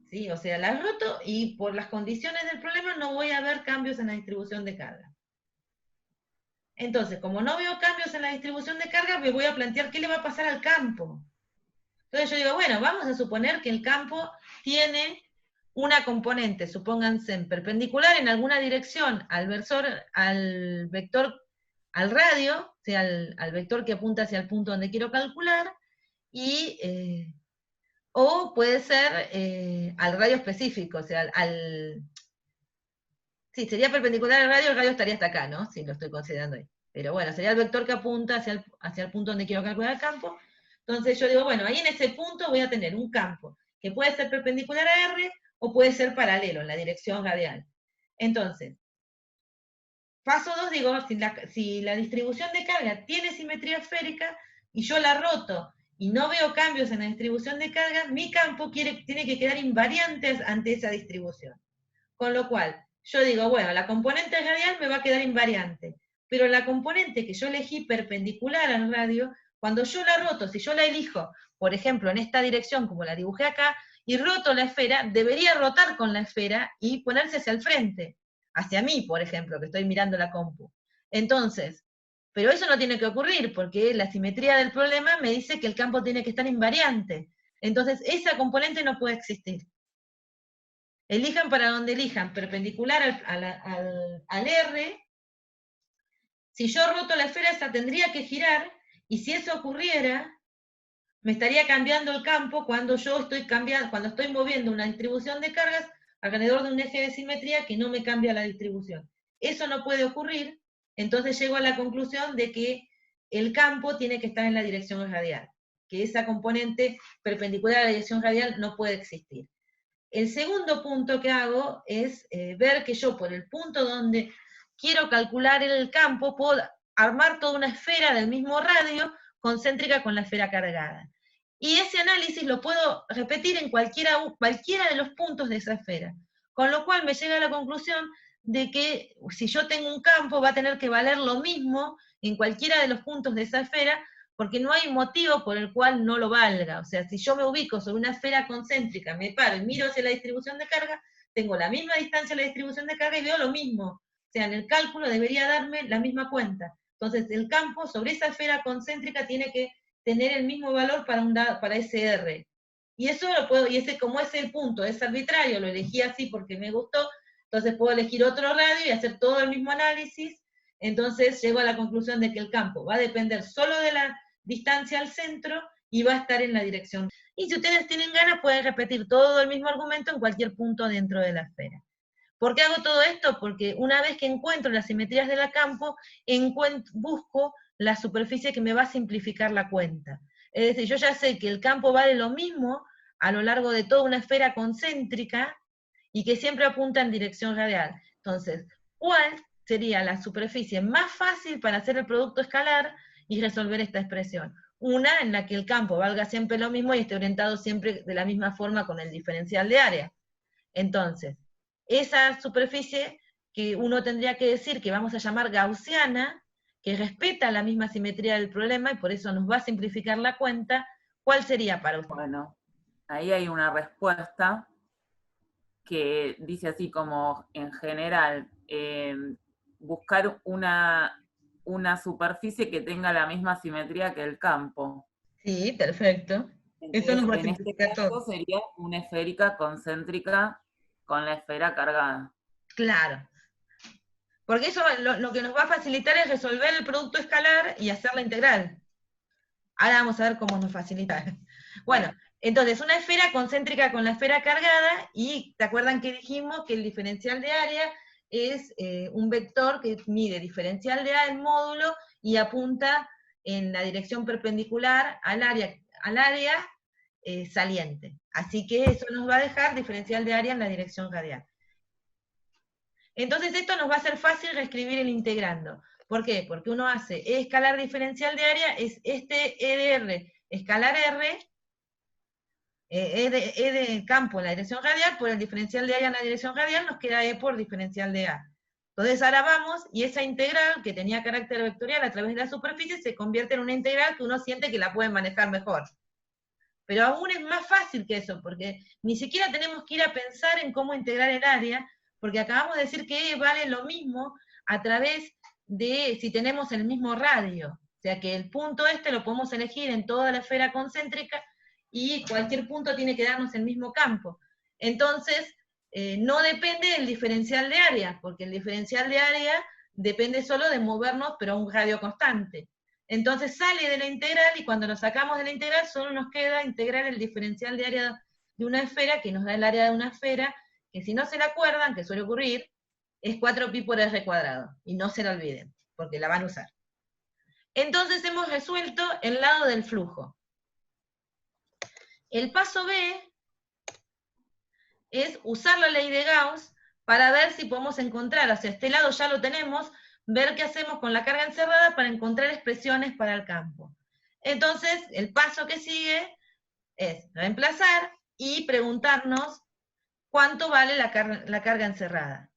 ¿Sí? O sea, la roto y por las condiciones del problema no voy a ver cambios en la distribución de carga. Entonces, como no veo cambios en la distribución de carga, me voy a plantear qué le va a pasar al campo. Entonces yo digo, bueno, vamos a suponer que el campo tiene una componente, supónganse, perpendicular en alguna dirección al vector, al radio, o sea, al vector que apunta hacia el punto donde quiero calcular, o puede ser al radio específico, o sea, sí, sería perpendicular al radio, el radio estaría hasta acá, ¿no? Si lo estoy considerando ahí. Pero bueno, sería el vector que apunta hacia el punto donde quiero calcular el campo. Entonces yo digo, bueno, ahí en ese punto voy a tener un campo que puede ser perpendicular a R o puede ser paralelo en la dirección radial. Entonces, paso 2, digo, si la distribución de carga tiene simetría esférica y yo la roto y no veo cambios en la distribución de carga, mi campo tiene que quedar invariante ante esa distribución. Con lo cual, yo digo, bueno, la componente radial me va a quedar invariante, pero la componente que yo elegí perpendicular al radio, cuando yo la roto, si yo la elijo, por ejemplo, en esta dirección, como la dibujé acá, y roto la esfera, debería rotar con la esfera y ponerse hacia el frente, hacia mí, por ejemplo, que estoy mirando la compu. Entonces, Pero eso no tiene que ocurrir, porque la simetría del problema me dice que el campo tiene que estar invariante. Entonces, esa componente no puede existir. Elijan para donde elijan, perpendicular al R. Si yo roto la esfera, esa tendría que girar, y si eso ocurriera, me estaría cambiando el campo cuando yo estoy cambiando, cuando estoy moviendo una distribución de cargas alrededor de un eje de simetría que no me cambia la distribución. Eso no puede ocurrir, entonces llego a la conclusión de que el campo tiene que estar en la dirección radial, que esa componente perpendicular a la dirección radial no puede existir. El segundo punto que hago es ver que yo por el punto donde quiero calcular el campo, puedo armar toda una esfera del mismo radio concéntrica con la esfera cargada. Y ese análisis lo puedo repetir en cualquiera de los puntos de esa esfera. Con lo cual me llega a la conclusión de que si yo tengo un campo va a tener que valer lo mismo en cualquiera de los puntos de esa esfera, porque no hay motivo por el cual no lo valga. O sea, si yo me ubico sobre una esfera concéntrica, me paro y miro hacia la distribución de carga, tengo la misma distancia a la distribución de carga y veo lo mismo. O sea, en el cálculo debería darme la misma cuenta. Entonces, el campo sobre esa esfera concéntrica tiene que tener el mismo valor para ese R. Y eso lo puedo, y ese como es el punto, es arbitrario, lo elegí así porque me gustó, entonces puedo elegir otro radio y hacer todo el mismo análisis, entonces llego a la conclusión de que el campo va a depender solo de la distancia al centro y va a estar en la dirección. Y si ustedes tienen ganas, pueden repetir todo el mismo argumento en cualquier punto dentro de la esfera. ¿Por qué hago todo esto? Porque una vez que encuentro las simetrías del campo, busco la superficie que me va a simplificar la cuenta. Es decir, yo ya sé que el campo vale lo mismo a lo largo de toda una esfera concéntrica y que siempre apunta en dirección radial. Entonces, ¿cuál sería la superficie más fácil para hacer el producto escalar y resolver esta expresión? Una en la que el campo valga siempre lo mismo y esté orientado siempre de la misma forma con el diferencial de área. Entonces, esa superficie que uno tendría que decir que vamos a llamar gaussiana, que respeta la misma simetría del problema y por eso nos va a simplificar la cuenta, ¿cuál sería para usted? Bueno, ahí hay una respuesta que dice así como en general, buscar una superficie que tenga la misma simetría que el campo. Sí, perfecto. Eso Entonces, nos va a en este simplificar caso todo. sería una esférica concéntrica con la esfera cargada. Claro. Porque eso lo que nos va a facilitar es resolver el producto escalar y hacer la integral. Ahora vamos a ver cómo nos facilita. Bueno, entonces una esfera concéntrica con la esfera cargada, y ¿te acuerdan que dijimos que el diferencial de área es un vector que mide diferencial de A en módulo y apunta en la dirección perpendicular al área saliente. Así que eso nos va a dejar diferencial de área en la dirección radial. Entonces esto nos va a hacer fácil reescribir el integrando. ¿Por qué? Porque uno hace E escalar diferencial de área, es este E de R escalar R, E de campo en la dirección radial, por el diferencial de área en la dirección radial, nos queda E por diferencial de A. Entonces ahora vamos, y esa integral, que tenía carácter vectorial a través de la superficie, se convierte en una integral que uno siente que la puede manejar mejor. Pero aún es más fácil que eso, porque ni siquiera tenemos que ir a pensar en cómo integrar el área, porque acabamos de decir que E vale lo mismo a través de si tenemos el mismo radio. O sea que el punto este lo podemos elegir en toda la esfera concéntrica y cualquier punto tiene que darnos el mismo campo. Entonces, no depende del diferencial de área, porque el diferencial de área depende solo de movernos, pero a un radio constante. Entonces sale de la integral y cuando lo sacamos de la integral solo nos queda integrar el diferencial de área de una esfera que nos da el área de una esfera, que si no se la acuerdan, que suele ocurrir, es 4pi por r cuadrado. Y no se la olviden, porque la van a usar. Entonces hemos resuelto el lado del flujo. El paso B es usar la ley de Gauss para ver si podemos encontrar, o sea, este lado ya lo tenemos, ver qué hacemos con la carga encerrada para encontrar expresiones para el campo. Entonces, el paso que sigue es reemplazar y preguntarnos cuánto vale la carga encerrada.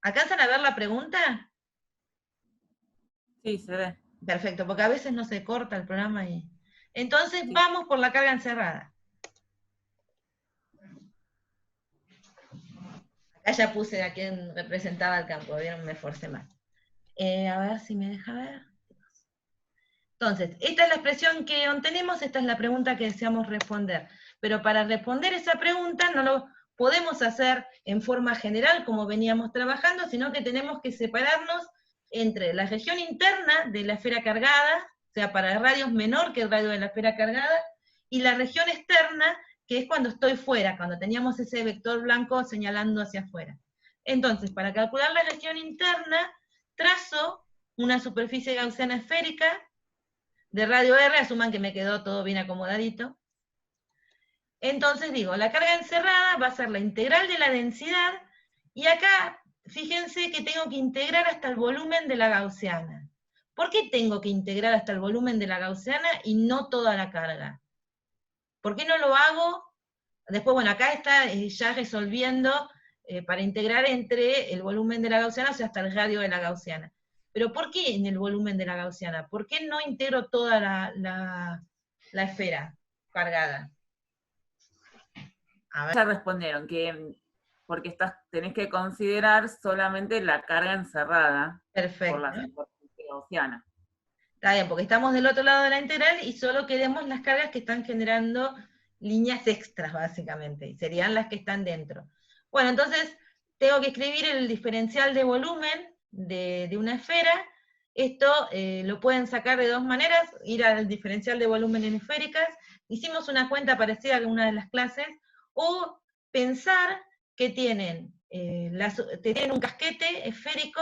¿Alcanzan a ver la pregunta? Sí, se ve. Perfecto, porque a veces no se corta el programa y... Entonces, Sí. vamos por la carga encerrada. Acá ya puse a quién representaba el campo, vieron, me esforcé más. A ver si me deja ver. Entonces, esta es la expresión que obtenemos, esta es la pregunta que deseamos responder. Pero para responder esa pregunta no lo podemos hacer en forma general como veníamos trabajando, sino que tenemos que separarnos entre la región interna de la esfera cargada, o sea, para el radio es menor que el radio de la esfera cargada, y la región externa, que es cuando estoy fuera, cuando teníamos ese vector blanco señalando hacia afuera. Entonces, para calcular la región interna, trazo una superficie gaussiana esférica de radio R, asuman que me quedó todo bien acomodadito. Entonces digo, la carga encerrada va a ser la integral de la densidad, y acá, fíjense que tengo que integrar hasta el volumen de la gaussiana. ¿Por qué tengo que integrar hasta el volumen de la gaussiana y no toda la carga? ¿Por qué no lo hago? Después, bueno, acá está ya resolviendo para integrar entre el volumen de la gaussiana, o sea, hasta el radio de la gaussiana. Pero ¿por qué en el volumen de la gaussiana? ¿Por qué no integro toda la esfera cargada? A ver. Ya respondieron que porque tenés que considerar solamente la carga encerrada. Perfecto. Por la superficie gaussiana. Está bien, porque estamos del otro lado de la integral y solo queremos las cargas que están generando líneas extras, básicamente, y serían las que están dentro. Bueno, entonces tengo que escribir el diferencial de volumen de una esfera. Esto lo pueden sacar de dos maneras, ir al diferencial de volumen en esféricas, hicimos una cuenta parecida a una de las clases, o pensar que tienen un casquete esférico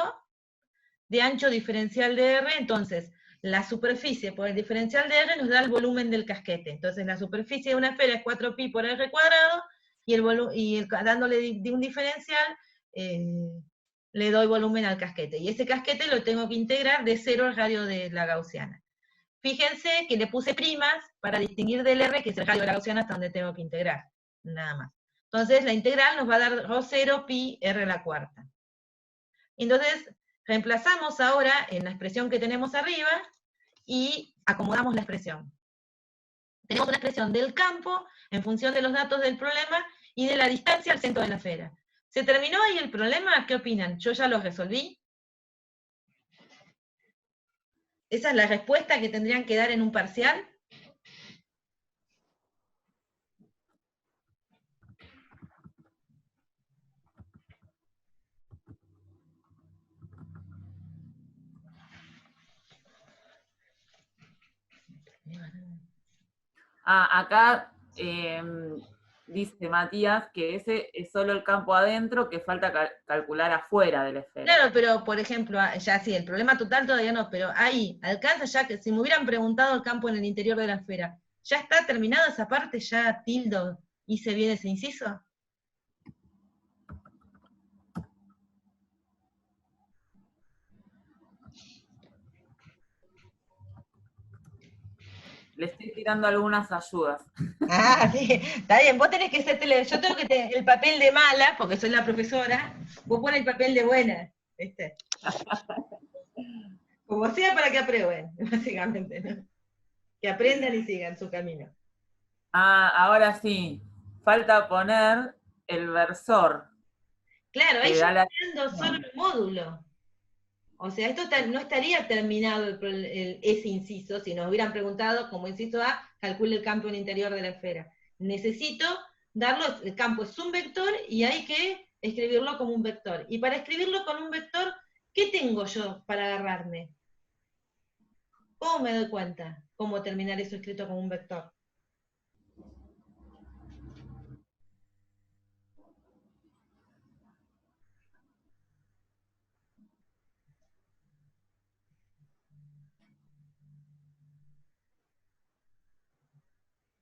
de ancho diferencial de R, entonces la superficie por el diferencial de R nos da el volumen del casquete. Entonces la superficie de una esfera es 4pi por R cuadrado, y dándole de un diferencial, le doy volumen al casquete. Y ese casquete lo tengo que integrar de 0 al radio de la gaussiana. Fíjense que le puse primas para distinguir del R, que es el radio de la gaussiana hasta donde tengo que integrar, nada más. Entonces la integral nos va a dar ρ0 pi R a la cuarta. Entonces, reemplazamos ahora en la expresión que tenemos arriba y acomodamos la expresión. Tenemos una expresión del campo en función de los datos del problema y de la distancia al centro de la esfera. ¿Se terminó ahí el problema? ¿Qué opinan? ¿Yo ya lo resolví? ¿Esa es la respuesta que tendrían que dar en un parcial? Acá dice Matías que ese es solo el campo adentro, que falta calcular afuera de la esfera. Claro, pero por ejemplo, ya sí, el problema total todavía no, pero ahí, alcanza ya que si me hubieran preguntado el campo en el interior de la esfera, ¿ya está terminada esa parte? ¿Ya tildo hice bien ese inciso? Le estoy tirando algunas ayudas. Ah, sí, está bien, vos tenés que ser yo tengo que tener el papel de mala, porque soy la profesora, vos pones el papel de buena, ¿viste? Como sea para que aprueben, básicamente, ¿no? Que aprendan y sigan su camino. Ahora sí, falta poner el versor. Claro, ahí ya está dando solo el módulo. O sea, esto no estaría terminado ese inciso si nos hubieran preguntado, como inciso A, calcule el campo en el interior de la esfera. Necesito darlo, el campo es un vector y hay que escribirlo como un vector. Y para escribirlo con un vector, ¿qué tengo yo para agarrarme? ¿Cómo me doy cuenta? ¿Cómo terminar eso escrito como un vector?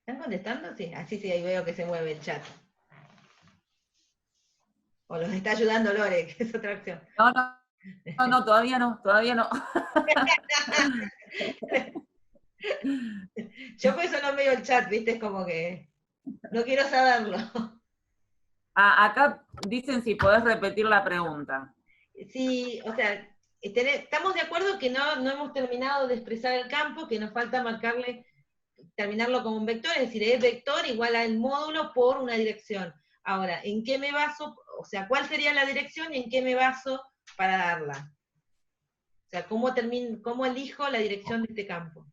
¿Están contestando? Sí, así sí, ahí veo que se mueve el chat. O los está ayudando Lore, que es otra acción. No, todavía no. Yo por eso no veo el chat, viste, es como que no quiero saberlo. Acá dicen si podés repetir la pregunta. Sí, o sea, estamos de acuerdo que no hemos terminado de expresar el campo, que nos falta terminarlo como un vector, es decir, es vector igual al módulo por una dirección. Ahora, ¿en qué me baso? O sea, ¿cuál sería la dirección y en qué me baso para darla? O sea, ¿cómo elijo la dirección de este campo?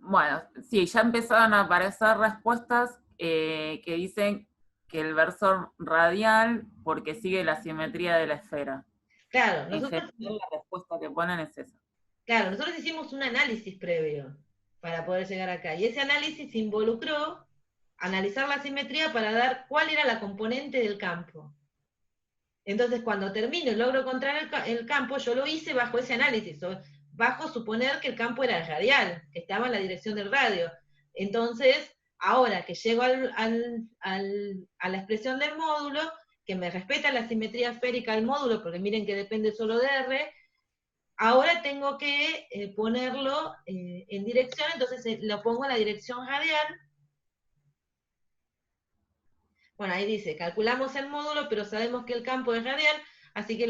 Bueno, sí, ya empezaron a aparecer respuestas que dicen que el versor radial, porque sigue la simetría de la esfera. Claro, En nosotros, general, la respuesta que ponen es esa. claro, nosotros hicimos un análisis previo para poder llegar acá. Y ese análisis involucró analizar la simetría para dar cuál era la componente del campo. Entonces, cuando termino y logro encontrar el campo, yo lo hice bajo ese análisis, bajo suponer que el campo era radial, que estaba en la dirección del radio. Entonces, ahora que llego a la expresión del módulo, que me respeta la simetría esférica del módulo, porque miren que depende solo de R, ahora tengo que ponerlo en dirección, entonces lo pongo en la dirección radial. Bueno, ahí dice, calculamos el módulo, pero sabemos que el campo es radial, así que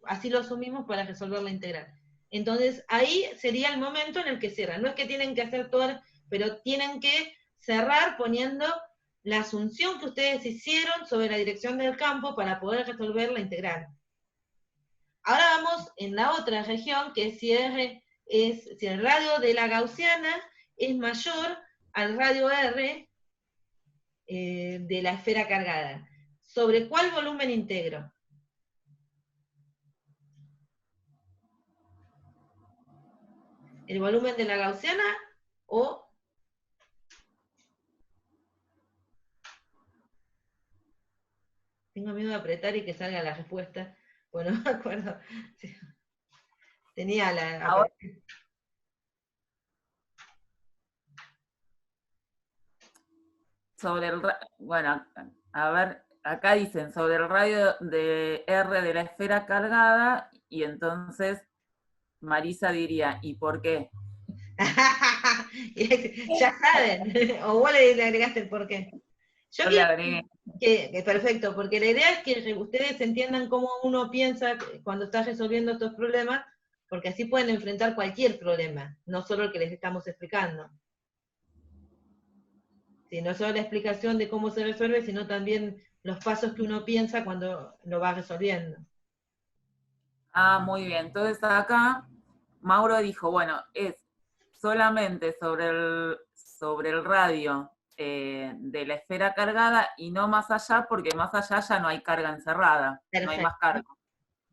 así lo asumimos para resolver la integral. Entonces, ahí sería el momento en el que cierran. No es que tienen que hacer todo, pero tienen que cerrar poniendo la asunción que ustedes hicieron sobre la dirección del campo para poder resolver la integral. Ahora vamos en la otra región, que es si el radio de la gaussiana es mayor al radio R de la esfera cargada. ¿Sobre cuál volumen integro? ¿El volumen de la gaussiana o...? Tengo miedo de apretar y que salga la respuesta. Bueno, no me acuerdo. Tenía la... Ahora, bueno, a ver, acá dicen sobre el radio de R de la esfera cargada, y entonces Marisa diría, ¿y por qué? Ya saben, o vos le agregaste el porqué. Yo Yo le quiero agregué. que perfecto, porque la idea es que ustedes entiendan cómo uno piensa cuando está resolviendo estos problemas, porque así pueden enfrentar cualquier problema, no solo el que les estamos explicando. Sí, no solo la explicación de cómo se resuelve, sino también los pasos que uno piensa cuando lo va resolviendo. Ah, muy bien. Entonces acá Mauro dijo, bueno, es solamente sobre el radio de la esfera cargada y no más allá, porque más allá ya no hay carga encerrada, no hay más Perfecto. carga.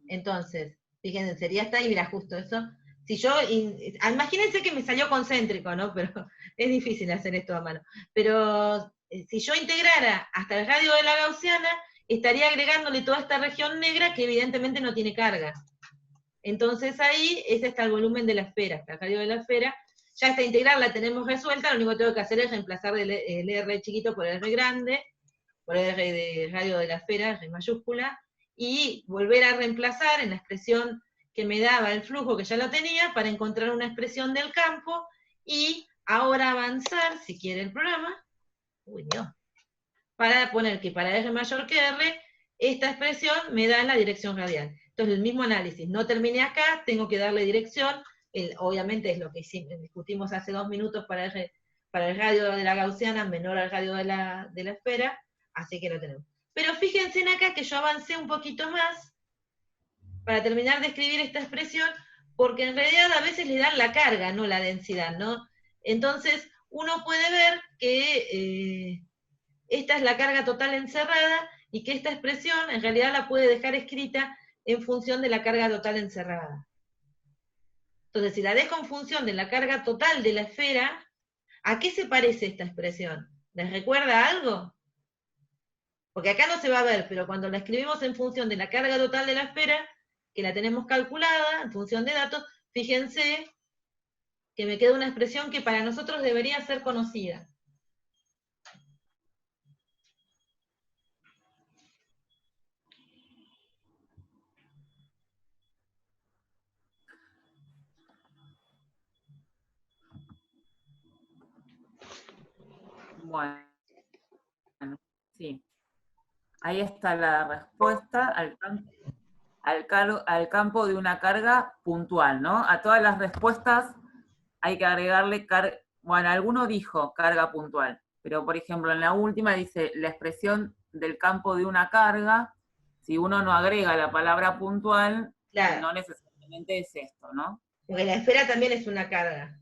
Entonces, fíjense, sería hasta ahí, mira, justo eso. Si yo, imagínense que me salió concéntrico, ¿no? Pero es difícil hacer esto a mano. Pero si yo integrara hasta el radio de la gaussiana, estaría agregándole toda esta región negra que evidentemente no tiene carga. Entonces ahí, ese está el volumen de la esfera, hasta el radio de la esfera. Ya esta integral la tenemos resuelta, lo único que tengo que hacer es reemplazar el R chiquito por el R grande, por el R de radio de la esfera, R mayúscula, y volver a reemplazar en la expresión que me daba el flujo, que ya lo tenía, para encontrar una expresión del campo, y ahora avanzar, si quiere el programa, para poner que para R mayor que R, esta expresión me da la dirección radial. Entonces, el mismo análisis, no terminé acá, tengo que darle dirección, obviamente es lo que discutimos hace 2 minutos para el radio de la gaussiana menor al radio de la esfera, así que lo tenemos. Pero fíjense en acá que yo avancé un poquito más para terminar de escribir esta expresión, porque en realidad a veces le dan la carga, no la densidad, ¿no? Entonces, uno puede ver que esta es la carga total encerrada y que esta expresión en realidad la puede dejar escrita en función de la carga total encerrada. Entonces, si la dejo en función de la carga total de la esfera, ¿a qué se parece esta expresión? ¿Les recuerda algo? Porque acá no se va a ver, pero cuando la escribimos en función de la carga total de la esfera, que la tenemos calculada en función de datos, fíjense que me queda una expresión que para nosotros debería ser conocida. Bueno, sí. Ahí está la respuesta al campo de una carga puntual, ¿no? A todas las respuestas hay que agregarle bueno, alguno dijo carga puntual, pero por ejemplo en la última dice la expresión del campo de una carga, si uno no agrega la palabra puntual, Claro, no necesariamente es esto, ¿no? porque la esfera también es una carga.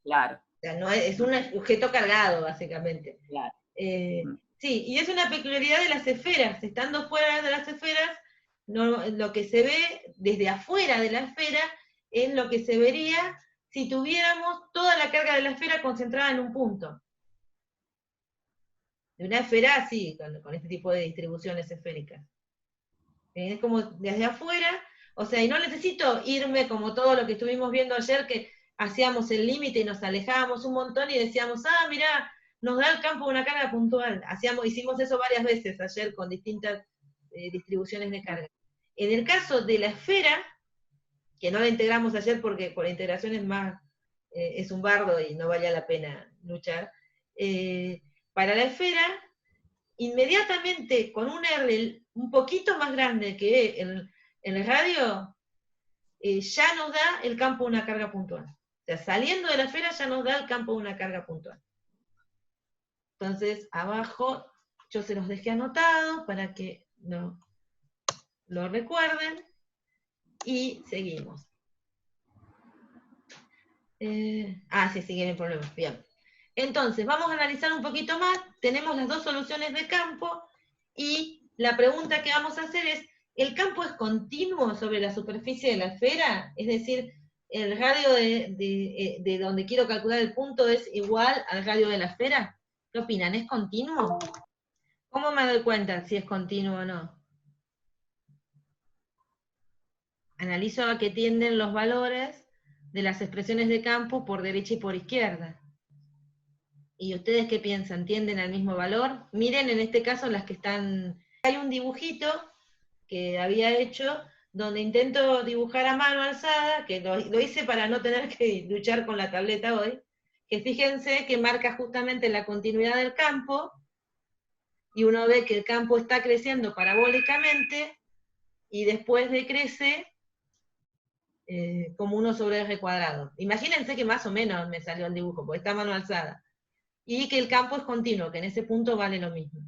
Claro. O sea, no es un objeto cargado, básicamente. Claro. Sí, y es una peculiaridad de las esferas. Estando fuera de las esferas, no, lo que se ve desde afuera de la esfera es lo que se vería si tuviéramos toda la carga de la esfera concentrada en un punto. De una esfera así, con este tipo de distribuciones esféricas. Es como desde afuera, o sea, y no necesito irme como todo lo que estuvimos viendo ayer, que hacíamos el límite y nos alejábamos un montón y decíamos, mirá, nos da el campo una carga puntual. Hicimos eso varias veces ayer con distintas distribuciones de carga. En el caso de la esfera, que no la integramos ayer porque por la integración es más, es un bardo y no valía la pena luchar, para la esfera, inmediatamente con un R un poquito más grande que el radio, ya nos da el campo de una carga puntual. O sea, saliendo de la esfera ya nos da el campo de una carga puntual. Entonces, abajo yo se los dejé anotados para que lo recuerden. Y seguimos. Sí, sigue el problema. Bien. Entonces, vamos a analizar un poquito más. Tenemos las dos soluciones de campo y la pregunta que vamos a hacer es, ¿el campo es continuo sobre la superficie de la esfera? Es decir, ¿el radio de donde quiero calcular el punto es igual al radio de la esfera? ¿Qué opinan? ¿Es continuo? ¿Cómo me doy cuenta si es continuo o no? Analizo a qué tienden los valores de las expresiones de campo por derecha y por izquierda. ¿Y ustedes qué piensan? ¿Tienden al mismo valor? Miren en este caso las que están... Hay un dibujito que había hecho donde intento dibujar a mano alzada, que lo hice para no tener que luchar con la tableta hoy, que fíjense que marca justamente la continuidad del campo, y uno ve que el campo está creciendo parabólicamente, y después decrece como 1 sobre R cuadrado. Imagínense que más o menos me salió el dibujo, porque está a mano alzada. Y que el campo es continuo, que en ese punto vale lo mismo.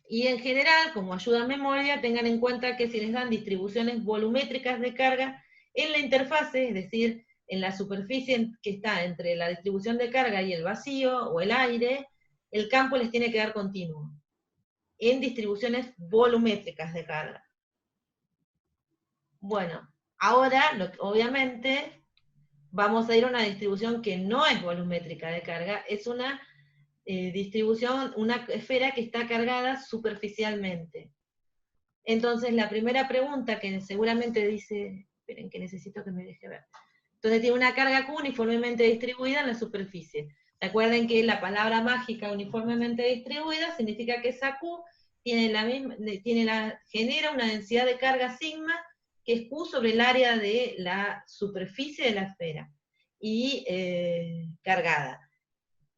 Y en general, como ayuda a memoria, tengan en cuenta que si les dan distribuciones volumétricas de carga en la interfase, es decir, en la superficie que está entre la distribución de carga y el vacío o el aire, el campo les tiene que dar continuo, en distribuciones volumétricas de carga. Bueno, ahora, obviamente, vamos a ir a una distribución que no es volumétrica de carga, es una distribución, una esfera que está cargada superficialmente. Entonces, la primera pregunta que seguramente dice, esperen que necesito que me deje ver. Entonces tiene una carga Q uniformemente distribuida en la superficie. Recuerden que la palabra mágica uniformemente distribuida significa que esa Q genera una densidad de carga sigma que es Q sobre el área de la superficie de la esfera y cargada.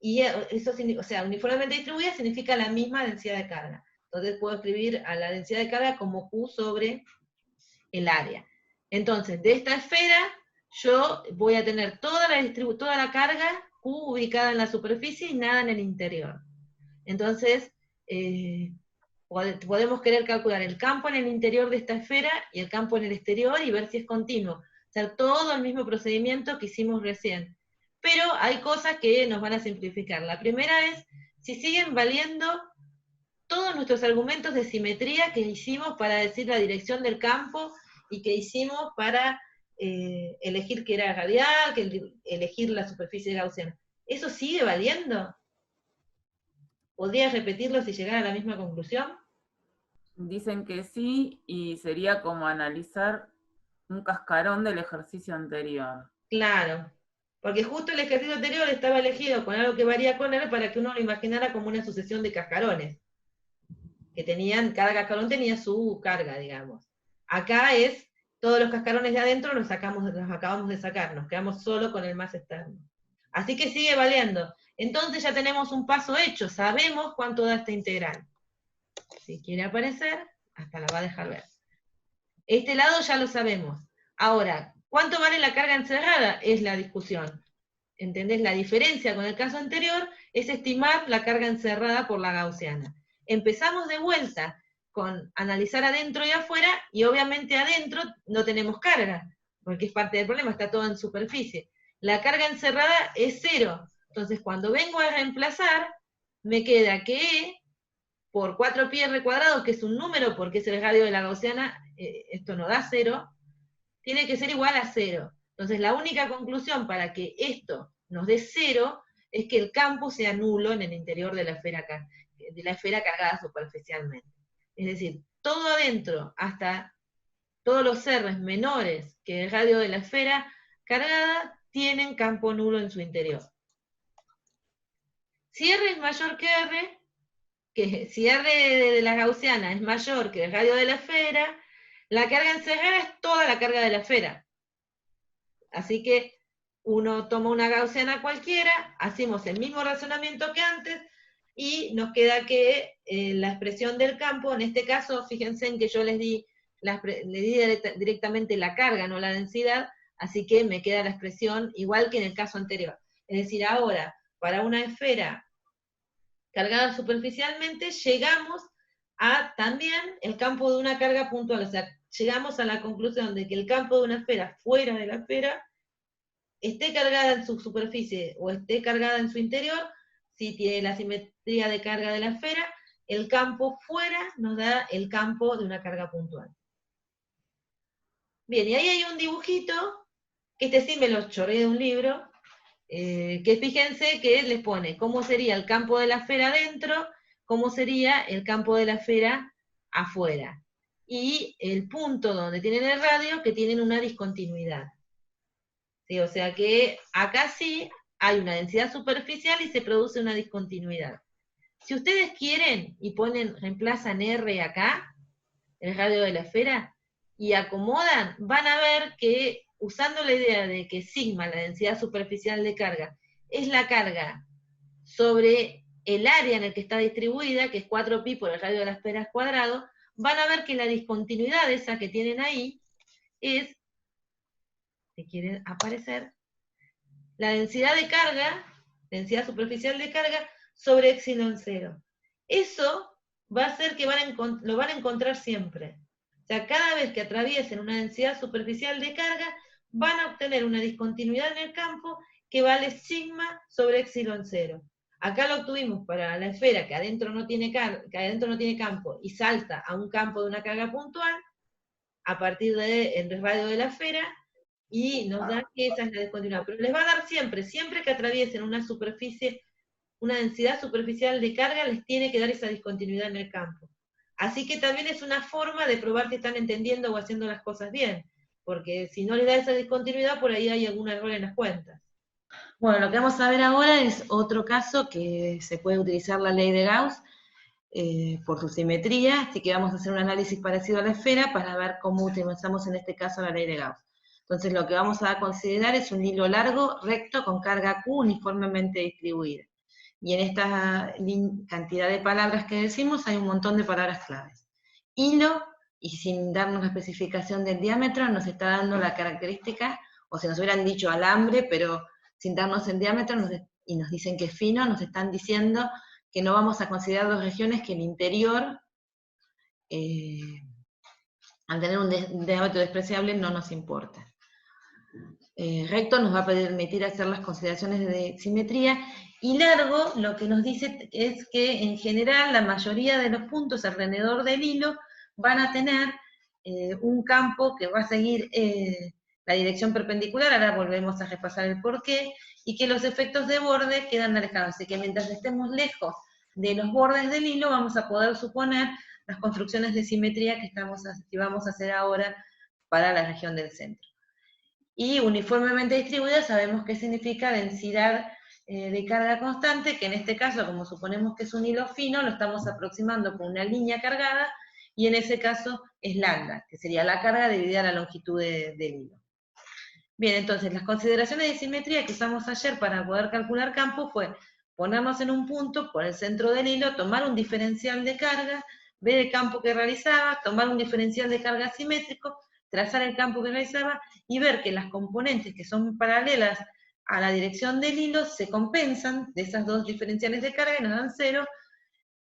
Y eso, o sea, uniformemente distribuida significa la misma densidad de carga. Entonces puedo escribir a la densidad de carga como Q sobre el área. Entonces, de esta esfera, yo voy a tener toda la carga Q ubicada en la superficie y nada en el interior. Entonces, podemos querer calcular el campo en el interior de esta esfera y el campo en el exterior y ver si es continuo. Hacer todo el mismo procedimiento que hicimos recién. Pero hay cosas que nos van a simplificar. La primera es, si siguen valiendo todos nuestros argumentos de simetría que hicimos para decir la dirección del campo y que hicimos para elegir que era radial, que elegir la superficie gaussiana. ¿Eso sigue valiendo? ¿Podrías repetirlo si llegara a la misma conclusión? Dicen que sí, y sería como analizar un cascarón del ejercicio anterior. Claro, porque justo el ejercicio anterior estaba elegido con algo que varía con R para que uno lo imaginara como una sucesión de cascarones, que cada cascarón tenía su carga, digamos. Acá es, todos los cascarones de adentro los acabamos de sacar, nos quedamos solo con el más externo. Así que sigue valiendo. Entonces ya tenemos un paso hecho, sabemos cuánto da esta integral. Si quiere aparecer, hasta la va a dejar ver. Este lado ya lo sabemos. Ahora, ¿cuánto vale la carga encerrada? Es la discusión. ¿Entendés? La diferencia con el caso anterior es estimar la carga encerrada por la gaussiana. Empezamos de vuelta con analizar adentro y afuera, y obviamente adentro no tenemos carga, porque es parte del problema, está todo en superficie. la carga encerrada es 0. Entonces, cuando vengo a reemplazar, me queda que E por 4πr², que es un número porque es el radio de la gaussiana, esto no da 0, tiene que ser igual a 0. Entonces, la única conclusión para que esto nos dé 0 es que el campo sea nulo en el interior de la esfera cargada superficialmente. Es decir, todo adentro, hasta todos los R's menores que el radio de la esfera cargada, tienen campo nulo en su interior. Si R es mayor que R, que si R de la gaussiana es mayor que el radio de la esfera, la carga encerrada es toda la carga de la esfera. Así que uno toma una gaussiana cualquiera, hacemos el mismo razonamiento que antes, y nos queda que la expresión del campo, en este caso, fíjense en que yo les di directamente la carga, no la densidad, así que me queda la expresión igual que en el caso anterior. Es decir, ahora, para una esfera cargada superficialmente, llegamos a también el campo de una carga puntual, o sea, llegamos a la conclusión de que el campo de una esfera fuera de la esfera esté cargada en su superficie o esté cargada en su interior, si tiene la simetría de carga de la esfera, el campo fuera nos da el campo de una carga puntual. Bien, y ahí hay un dibujito, que este sí me lo choré de un libro, que fíjense que les pone cómo sería el campo de la esfera adentro, cómo sería el campo de la esfera afuera. Y el punto donde tienen el radio, que tienen una discontinuidad. ¿Sí? O sea que acá sí hay una densidad superficial y se produce una discontinuidad. Si ustedes quieren y reemplazan R acá, el radio de la esfera, y acomodan, van a ver que usando la idea de que sigma, la densidad superficial de carga, es la carga sobre el área en el que está distribuida, que es 4π por el radio de la esfera cuadrado, van a ver que la discontinuidad esa que tienen ahí es, si quieren aparecer, la densidad de carga, densidad superficial de carga, sobre epsilon 0. Eso va a hacer que lo van a encontrar siempre. O sea, cada vez que atraviesen una densidad superficial de carga, van a obtener una discontinuidad en el campo que vale sigma sobre epsilon 0. Acá lo obtuvimos para la esfera que adentro no tiene campo y salta a un campo de una carga puntual, a partir del radio de la esfera, y nos da que esa es la discontinuidad. Pero les va a dar siempre que atraviesen una superficie, una densidad superficial de carga, les tiene que dar esa discontinuidad en el campo. Así que también es una forma de probar que están entendiendo o haciendo las cosas bien, porque si no les da esa discontinuidad, por ahí hay algún error en las cuentas. Bueno, lo que vamos a ver ahora es otro caso que se puede utilizar la ley de Gauss por su simetría, así que vamos a hacer un análisis parecido a la esfera para ver cómo utilizamos en este caso la ley de Gauss. Entonces lo que vamos a considerar es un hilo largo, recto, con carga Q uniformemente distribuida. Y en esta cantidad de palabras que decimos hay un montón de palabras claves. Hilo, y sin darnos la especificación del diámetro, nos está dando la característica, o si nos hubieran dicho alambre, pero sin darnos el diámetro, y nos dicen que es fino, nos están diciendo que no vamos a considerar dos regiones que el interior, al tener un diámetro despreciable, no nos importa. Recto nos va a permitir hacer las consideraciones de simetría, y largo lo que nos dice es que en general la mayoría de los puntos alrededor del hilo van a tener un campo que va a seguir la dirección perpendicular, ahora volvemos a repasar el porqué, y que los efectos de borde quedan alejados, así que mientras estemos lejos de los bordes del hilo vamos a poder suponer las construcciones de simetría que vamos a hacer ahora para la región del centro. Y uniformemente distribuida sabemos qué significa densidad de carga constante, que en este caso, como suponemos que es un hilo fino, lo estamos aproximando con una línea cargada, y en ese caso es lambda, que sería la carga dividida la longitud del hilo. Bien, entonces las consideraciones de simetría que usamos ayer para poder calcular campo fue ponernos en un punto por el centro del hilo, tomar un diferencial de carga, ver el campo que realizaba, tomar un diferencial de carga simétrico, trazar el campo que realizaba y ver que las componentes que son paralelas a la dirección del hilo se compensan de esas dos diferenciales de carga y nos dan 0.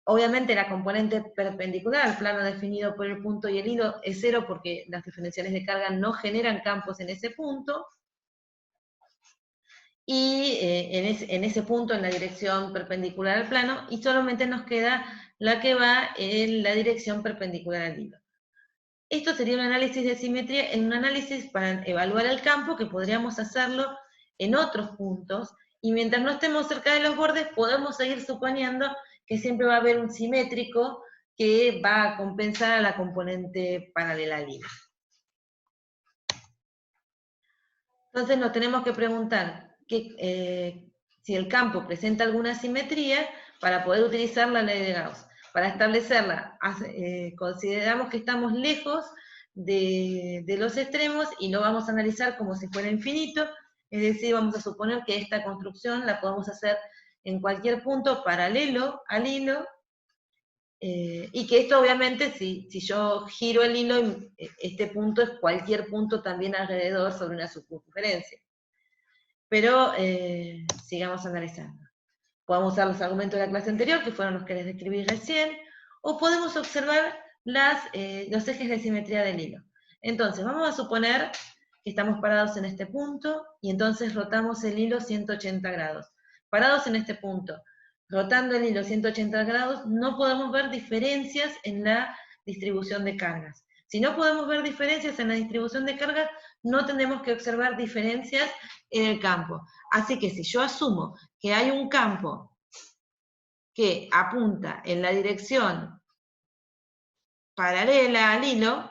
Obviamente la componente perpendicular al plano definido por el punto y el hilo es 0 porque las diferenciales de carga no generan campos en ese punto. y en ese punto en la dirección perpendicular al plano, y solamente nos queda la que va en la dirección perpendicular al hilo. Esto sería un análisis de simetría, en un análisis para evaluar el campo, que podríamos hacerlo en otros puntos, y mientras no estemos cerca de los bordes, podemos seguir suponiendo que siempre va a haber un simétrico que va a compensar a la componente paralela al hilo. Entonces nos tenemos que preguntar si el campo presenta alguna simetría para poder utilizar la ley de Gauss. Para establecerla, consideramos que estamos lejos de los extremos y lo vamos a analizar como si fuera infinito, es decir, vamos a suponer que esta construcción la podemos hacer en cualquier punto paralelo al hilo, y que esto obviamente, si yo giro el hilo, este punto es cualquier punto también alrededor sobre una circunferencia. Pero sigamos analizando. Podemos usar los argumentos de la clase anterior, que fueron los que les describí recién, o podemos observar los ejes de simetría del hilo. Entonces, vamos a suponer que estamos parados en este punto, y entonces rotamos el hilo 180 grados. Parados en este punto, rotando el hilo 180 grados, no podemos ver diferencias en la distribución de cargas. Si no podemos ver diferencias en la distribución de cargas, no tenemos que observar diferencias en el campo. Así que si yo asumo que hay un campo que apunta en la dirección paralela al hilo,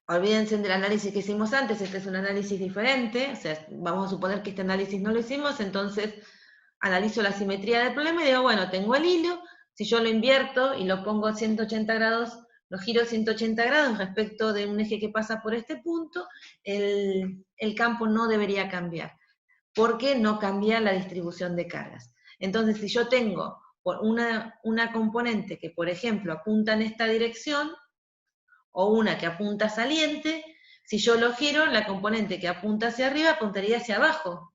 olvídense del análisis que hicimos antes, este es un análisis diferente, o sea, vamos a suponer que este análisis no lo hicimos, entonces analizo la simetría del problema y digo, bueno, tengo el hilo, si yo lo invierto y lo pongo a 180 grados, lo giro 180 grados respecto de un eje que pasa por este punto, el campo no debería cambiar, porque no cambia la distribución de cargas. Entonces, si yo tengo una componente que, por ejemplo, apunta en esta dirección, o una que apunta saliente, si yo lo giro, la componente que apunta hacia arriba apuntaría hacia abajo,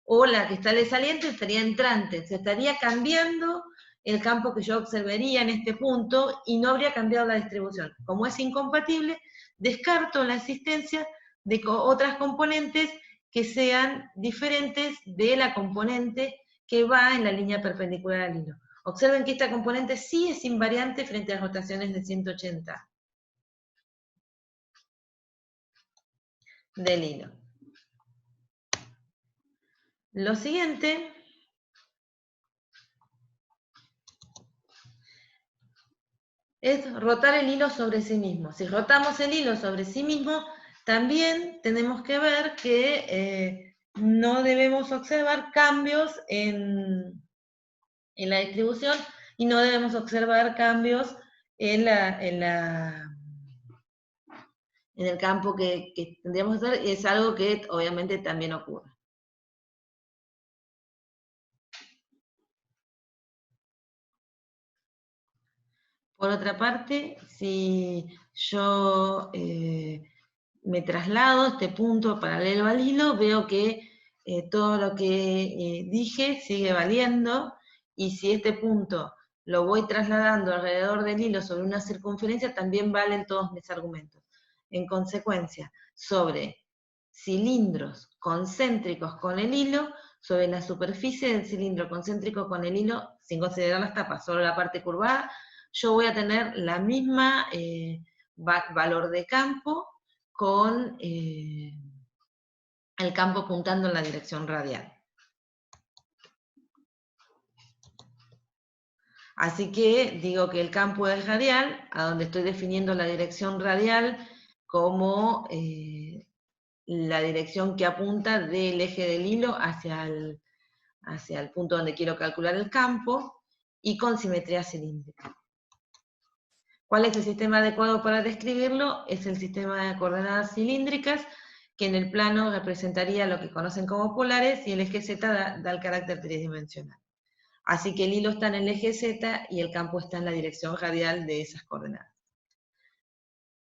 o la que está de saliente estaría entrante, se estaría cambiando el campo que yo observaría en este punto y no habría cambiado la distribución. Como es incompatible, descarto la existencia de otras componentes que sean diferentes de la componente que va en la línea perpendicular al hilo. Observen que esta componente sí es invariante frente a rotaciones de 180 del hilo. Lo siguiente es rotar el hilo sobre sí mismo. Si rotamos el hilo sobre sí mismo, también tenemos que ver que no debemos observar cambios en la distribución y no debemos observar cambios en el campo que tendríamos que hacer, y es algo que obviamente también ocurre. Por otra parte, si yo me traslado a este punto paralelo al hilo, veo que todo lo que dije sigue valiendo, y si este punto lo voy trasladando alrededor del hilo sobre una circunferencia, también valen todos mis argumentos. En consecuencia, sobre cilindros concéntricos con el hilo, sobre la superficie del cilindro concéntrico con el hilo, sin considerar las tapas, solo la parte curvada, yo voy a tener la misma valor de campo con el campo apuntando en la dirección radial. Así que digo que el campo es radial, a donde estoy definiendo la dirección radial como la dirección que apunta del eje del hilo hacia el punto donde quiero calcular el campo, y con simetría cilíndrica. ¿Cuál es el sistema adecuado para describirlo? Es el sistema de coordenadas cilíndricas, que en el plano representaría lo que conocen como polares, y el eje Z da el carácter tridimensional. Así que el hilo está en el eje Z y el campo está en la dirección radial de esas coordenadas.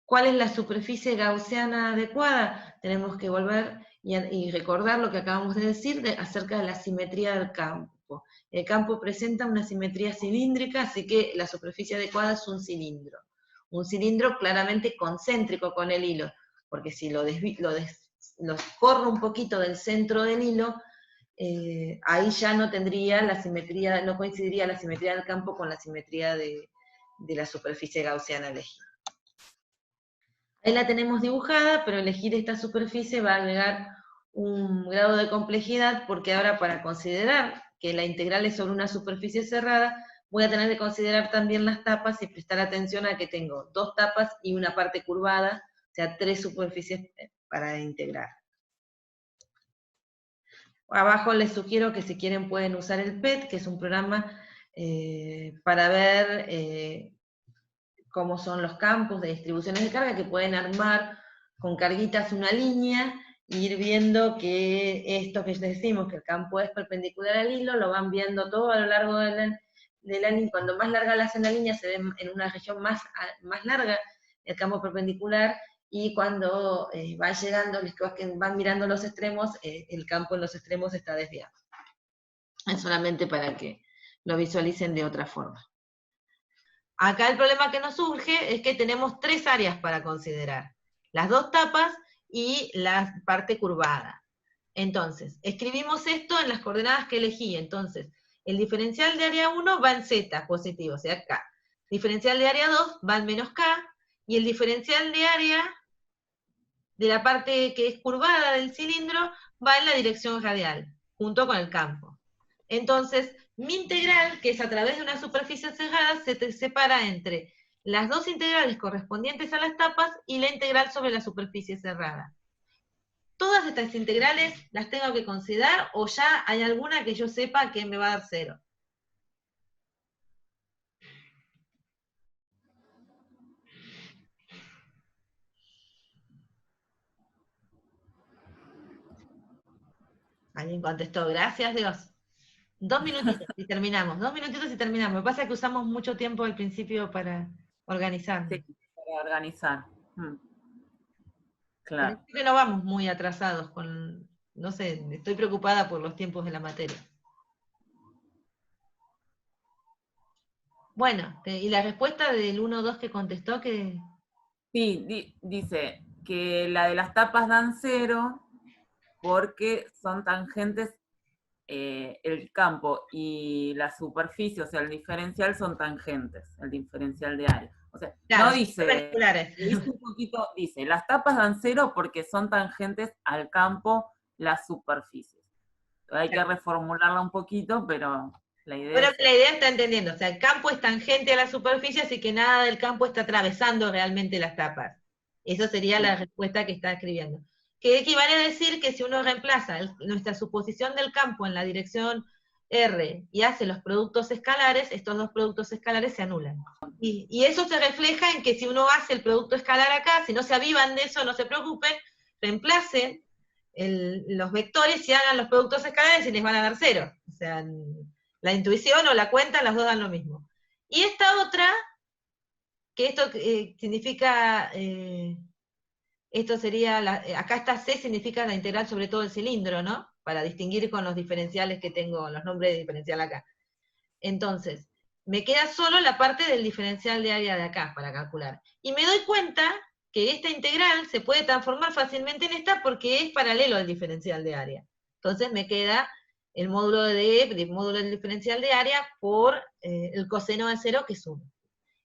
¿Cuál es la superficie gaussiana adecuada? Tenemos que volver y recordar lo que acabamos de decir acerca de la simetría del campo. El campo presenta una simetría cilíndrica, así que la superficie adecuada es un cilindro. Un cilindro claramente concéntrico con el hilo. porque si lo corro un poquito del centro del hilo, ahí ya no tendría la simetría, no coincidiría la simetría del campo con la simetría de la superficie gaussiana elegida. Ahí la tenemos dibujada, pero elegir esta superficie va a agregar un grado de complejidad, porque ahora para considerar que la integral es sobre una superficie cerrada, voy a tener que considerar también las tapas y prestar atención a que tengo 2 tapas y una parte curvada, o sea, 3 superficies para integrar. Abajo les sugiero que si quieren pueden usar el PET, que es un programa para ver cómo son los campos de distribuciones de carga, que pueden armar con carguitas una línea, e ir viendo que esto que les decimos, que el campo es perpendicular al hilo, lo van viendo todo a lo largo de la línea. Cuando más larga la hacen la línea, se ve en una región más larga el campo perpendicular, y cuando va llegando, los que van mirando los extremos, el campo en los extremos está desviado. Es solamente para que lo visualicen de otra forma. Acá el problema que nos surge es que tenemos 3 áreas para considerar. Las 2 tapas y la parte curvada. Entonces, escribimos esto en las coordenadas que elegí. Entonces, el diferencial de área 1 va en z, positivo, o sea, K. Diferencial de área 2 va en menos K, y el diferencial de área de la parte que es curvada del cilindro va en la dirección radial, junto con el campo. Entonces, mi integral, que es a través de una superficie cerrada, se separa entre las 2 integrales correspondientes a las tapas y la integral sobre la superficie cerrada. ¿Todas estas integrales las tengo que considerar, o ya hay alguna que yo sepa que me va a dar 0? Alguien contestó, gracias Dios. 2 minutitos y terminamos, 2 minutitos y terminamos. Me pasa que usamos mucho tiempo al principio para organizarnos. Sí, para organizar. Claro. Creo que no vamos muy atrasados con, no sé, estoy preocupada por los tiempos de la materia. Bueno, y la respuesta del 1-2 que contestó, que... Sí, dice que la de las tapas dan 0 porque son tangentes, el campo y la superficie, o sea, el diferencial son tangentes, el diferencial de área. O sea, claro, no dice un poquito, dice, las tapas dan 0 porque son tangentes al campo las superficies. Hay que reformularla un poquito, pero la idea bueno, es... la idea está entendiendo, o sea, el campo es tangente a la superficie, así que nada del campo está atravesando realmente las tapas. Esa sería la respuesta que está escribiendo. Que equivale a decir que si uno reemplaza nuestra suposición del campo en la dirección R y hace los productos escalares, estos 2 productos escalares se anulan. Y eso se refleja en que si uno hace el producto escalar acá, si no se avivan de eso, no se preocupen, reemplacen los vectores y hagan los productos escalares y les van a dar 0. O sea, la intuición o la cuenta, las 2 dan lo mismo. Y esta otra, que esto significa, esto sería, acá está C, significa la integral sobre todo el cilindro, ¿no? Para distinguir con los diferenciales que tengo, los nombres de diferencial acá. Entonces, me queda solo la parte del diferencial de área de acá para calcular. Y me doy cuenta que esta integral se puede transformar fácilmente en esta porque es paralelo al diferencial de área. Entonces me queda el módulo de el módulo del diferencial de área por el coseno de 0, que es 1.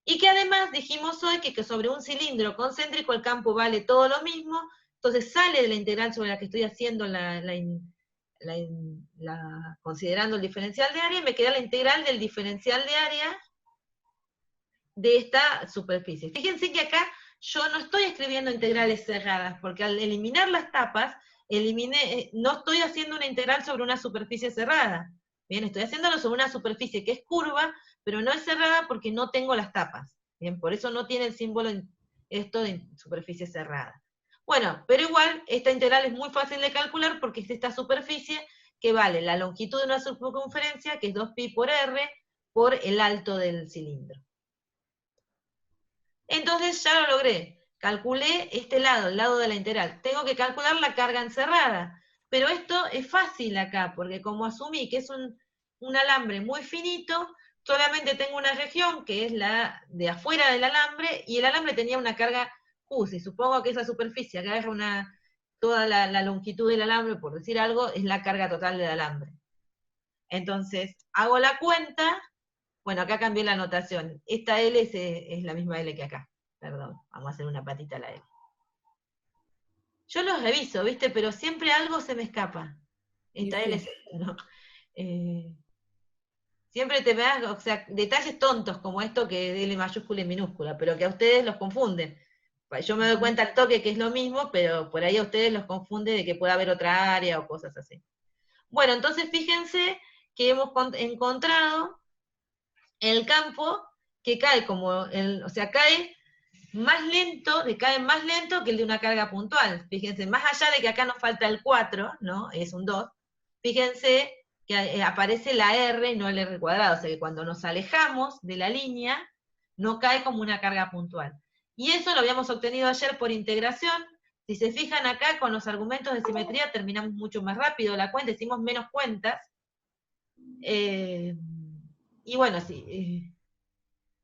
Y que además dijimos hoy que sobre un cilindro concéntrico el campo vale todo lo mismo, entonces sale de la integral sobre la que estoy haciendo considerando el diferencial de área, y me queda la integral del diferencial de área de esta superficie. Fíjense que acá yo no estoy escribiendo integrales cerradas, porque al eliminar las tapas, no estoy haciendo una integral sobre una superficie cerrada. Bien, estoy haciéndolo sobre una superficie que es curva, pero no es cerrada porque no tengo las tapas. Bien, por eso no tiene el símbolo esto de superficie cerrada. Bueno, pero igual, esta integral es muy fácil de calcular porque es esta superficie que vale la longitud de una circunferencia, que es 2pi por r, por el alto del cilindro. Entonces ya lo logré. Calculé este lado, el lado de la integral. Tengo que calcular la carga encerrada. Pero esto es fácil acá, porque como asumí que es un alambre muy finito, solamente tengo una región que es la de afuera del alambre, y el alambre tenía una carga puse, y supongo que esa superficie que agarra toda la longitud del alambre, por decir algo, es la carga total del alambre. Entonces, hago la cuenta, bueno, acá cambié la notación, esta L es la misma L que acá, perdón, vamos a hacer una patita a la L. Yo los reviso, ¿viste? Pero siempre algo se me escapa. Esta L es esto, ¿no? Siempre te me das, o sea, detalles tontos como esto que es L mayúscula y minúscula, pero que a ustedes los confunden. Yo me doy cuenta al toque que es lo mismo, pero por ahí a ustedes los confunde de que pueda haber otra área o cosas así. Bueno, entonces fíjense que hemos encontrado el campo que cae o sea, cae más lento, decae más lento que el de una carga puntual. Fíjense, más allá de que acá nos falta el 4, ¿no? Es un 2, fíjense que aparece la R y no el R cuadrado, o sea que cuando nos alejamos de la línea, no cae como una carga puntual. Y eso lo habíamos obtenido ayer por integración. Si se fijan acá, con los argumentos de simetría terminamos mucho más rápido la cuenta, hicimos menos cuentas. Y bueno, sí,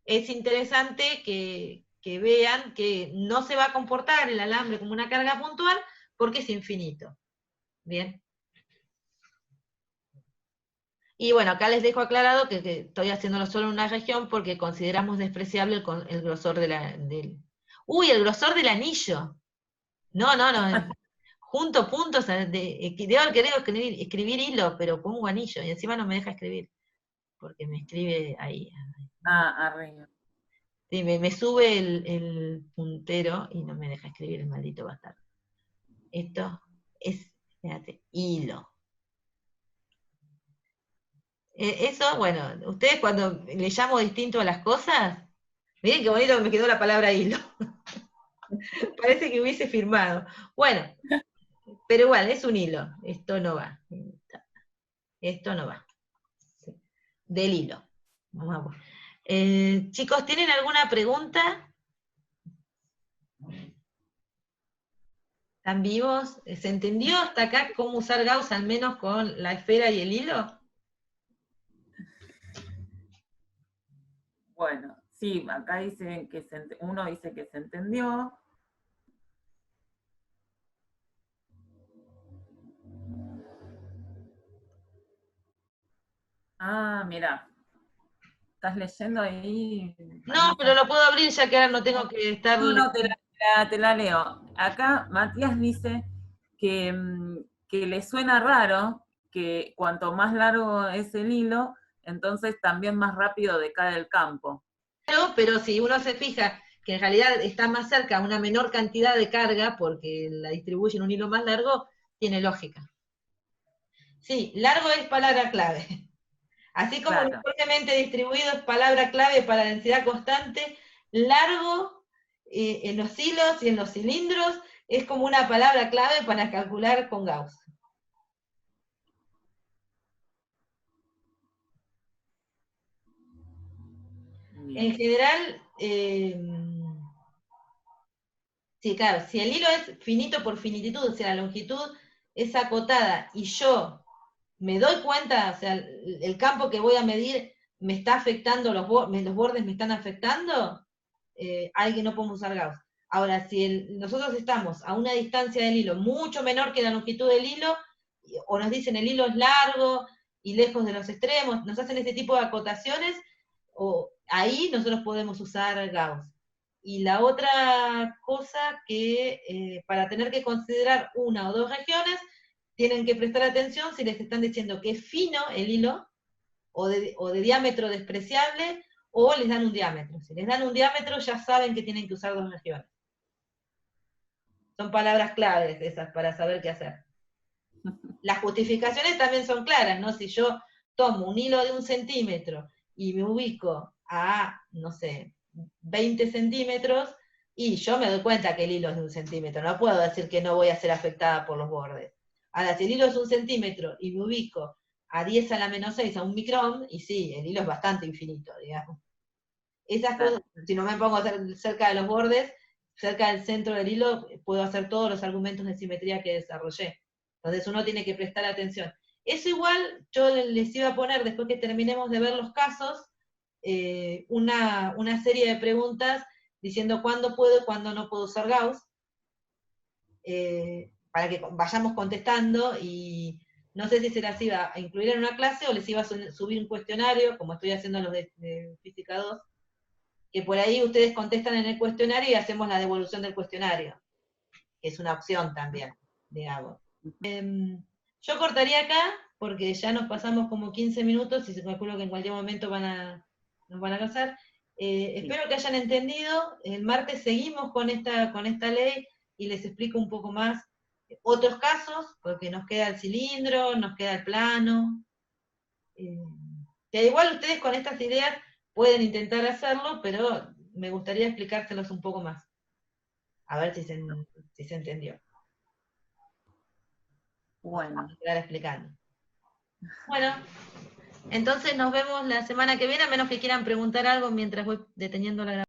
es interesante que vean que no se va a comportar el alambre como una carga puntual porque es infinito. Bien. Y bueno, acá les dejo aclarado que estoy haciéndolo solo en una región porque consideramos despreciable el grosor del... ¡Uy, el grosor del anillo! No. Junto puntos, debo querer escribir hilo, pero pongo anillo, y encima no me deja escribir, porque me escribe ahí. Arriba. Sí, me sube el puntero y no me deja escribir el maldito bastardo. Esto es, fíjate, hilo. Eso, bueno, ustedes cuando le llamo distinto a las cosas, miren qué bonito me quedó la palabra hilo. Parece que hubiese firmado. Bueno, pero igual, es un hilo. Esto no va. Esto no va. Sí. Del hilo. Vamos a chicos, ¿tienen alguna pregunta? ¿Están vivos? ¿Se entendió hasta acá cómo usar Gauss al menos con la esfera y el hilo? Bueno, sí, acá dicen que uno dice que se entendió. Mira, ¿estás leyendo ahí? No, pero lo puedo abrir ya que ahora no tengo que estar... No, te la leo. Acá Matías dice que le suena raro que cuanto más largo es el hilo, entonces también más rápido decae el campo. Pero si uno se fija que en realidad está más cerca a una menor cantidad de carga porque la distribuye en un hilo más largo, tiene lógica. Sí, largo es palabra clave. Así como Claro. uniformemente distribuido es palabra clave para densidad constante, largo en los hilos y en los cilindros es como una palabra clave para calcular con Gauss. Bien. En general, sí, claro, si el hilo es finito por finititud, o sea, la longitud es acotada y yo me doy cuenta, o sea, el campo que voy a medir me está afectando, los bordes me están afectando, hay que no podemos usar Gauss. Ahora, si nosotros estamos a una distancia del hilo mucho menor que la longitud del hilo, o nos dicen el hilo es largo y lejos de los extremos, nos hacen ese tipo de acotaciones, ahí nosotros podemos usar Gauss. Y la otra cosa que para tener que considerar una o dos regiones, tienen que prestar atención si les están diciendo que es fino el hilo, o de diámetro despreciable, o les dan un diámetro. Si les dan un diámetro, ya saben que tienen que usar dos regiones. Son palabras claves esas para saber qué hacer. Las justificaciones también son claras, ¿no? Si yo tomo un hilo de 1 centímetro y me ubico a, no sé, 20 centímetros, y yo me doy cuenta que el hilo es de 1 centímetro, no puedo decir que no voy a ser afectada por los bordes. Ahora, si el hilo es 1 centímetro y me ubico a 10 a la menos 6, a 1 micrón, y sí, el hilo es bastante infinito, digamos. Esas cosas, si no me pongo cerca de los bordes, cerca del centro del hilo, puedo hacer todos los argumentos de simetría que desarrollé. Entonces uno tiene que prestar atención. Eso igual yo les iba a poner, después que terminemos de ver los casos, una serie de preguntas diciendo cuándo puedo y cuándo no puedo usar Gauss, para que vayamos contestando, y no sé si se las iba a incluir en una clase o les iba a subir un cuestionario, como estoy haciendo los de Física 2, que por ahí ustedes contestan en el cuestionario y hacemos la devolución del cuestionario, que es una opción también, digamos. Yo cortaría acá, porque ya nos pasamos como 15 minutos y se calculo que en cualquier momento nos van a casar. Espero que hayan entendido. El martes seguimos con esta ley y les explico un poco más otros casos, porque nos queda el cilindro, nos queda el plano. Que igual ustedes con estas ideas pueden intentar hacerlo, pero me gustaría explicárselos un poco más. A ver si se entendió. Bueno. Vamos a quedar explicando. Bueno, entonces nos vemos la semana que viene, a menos que quieran preguntar algo mientras voy deteniendo la grabación.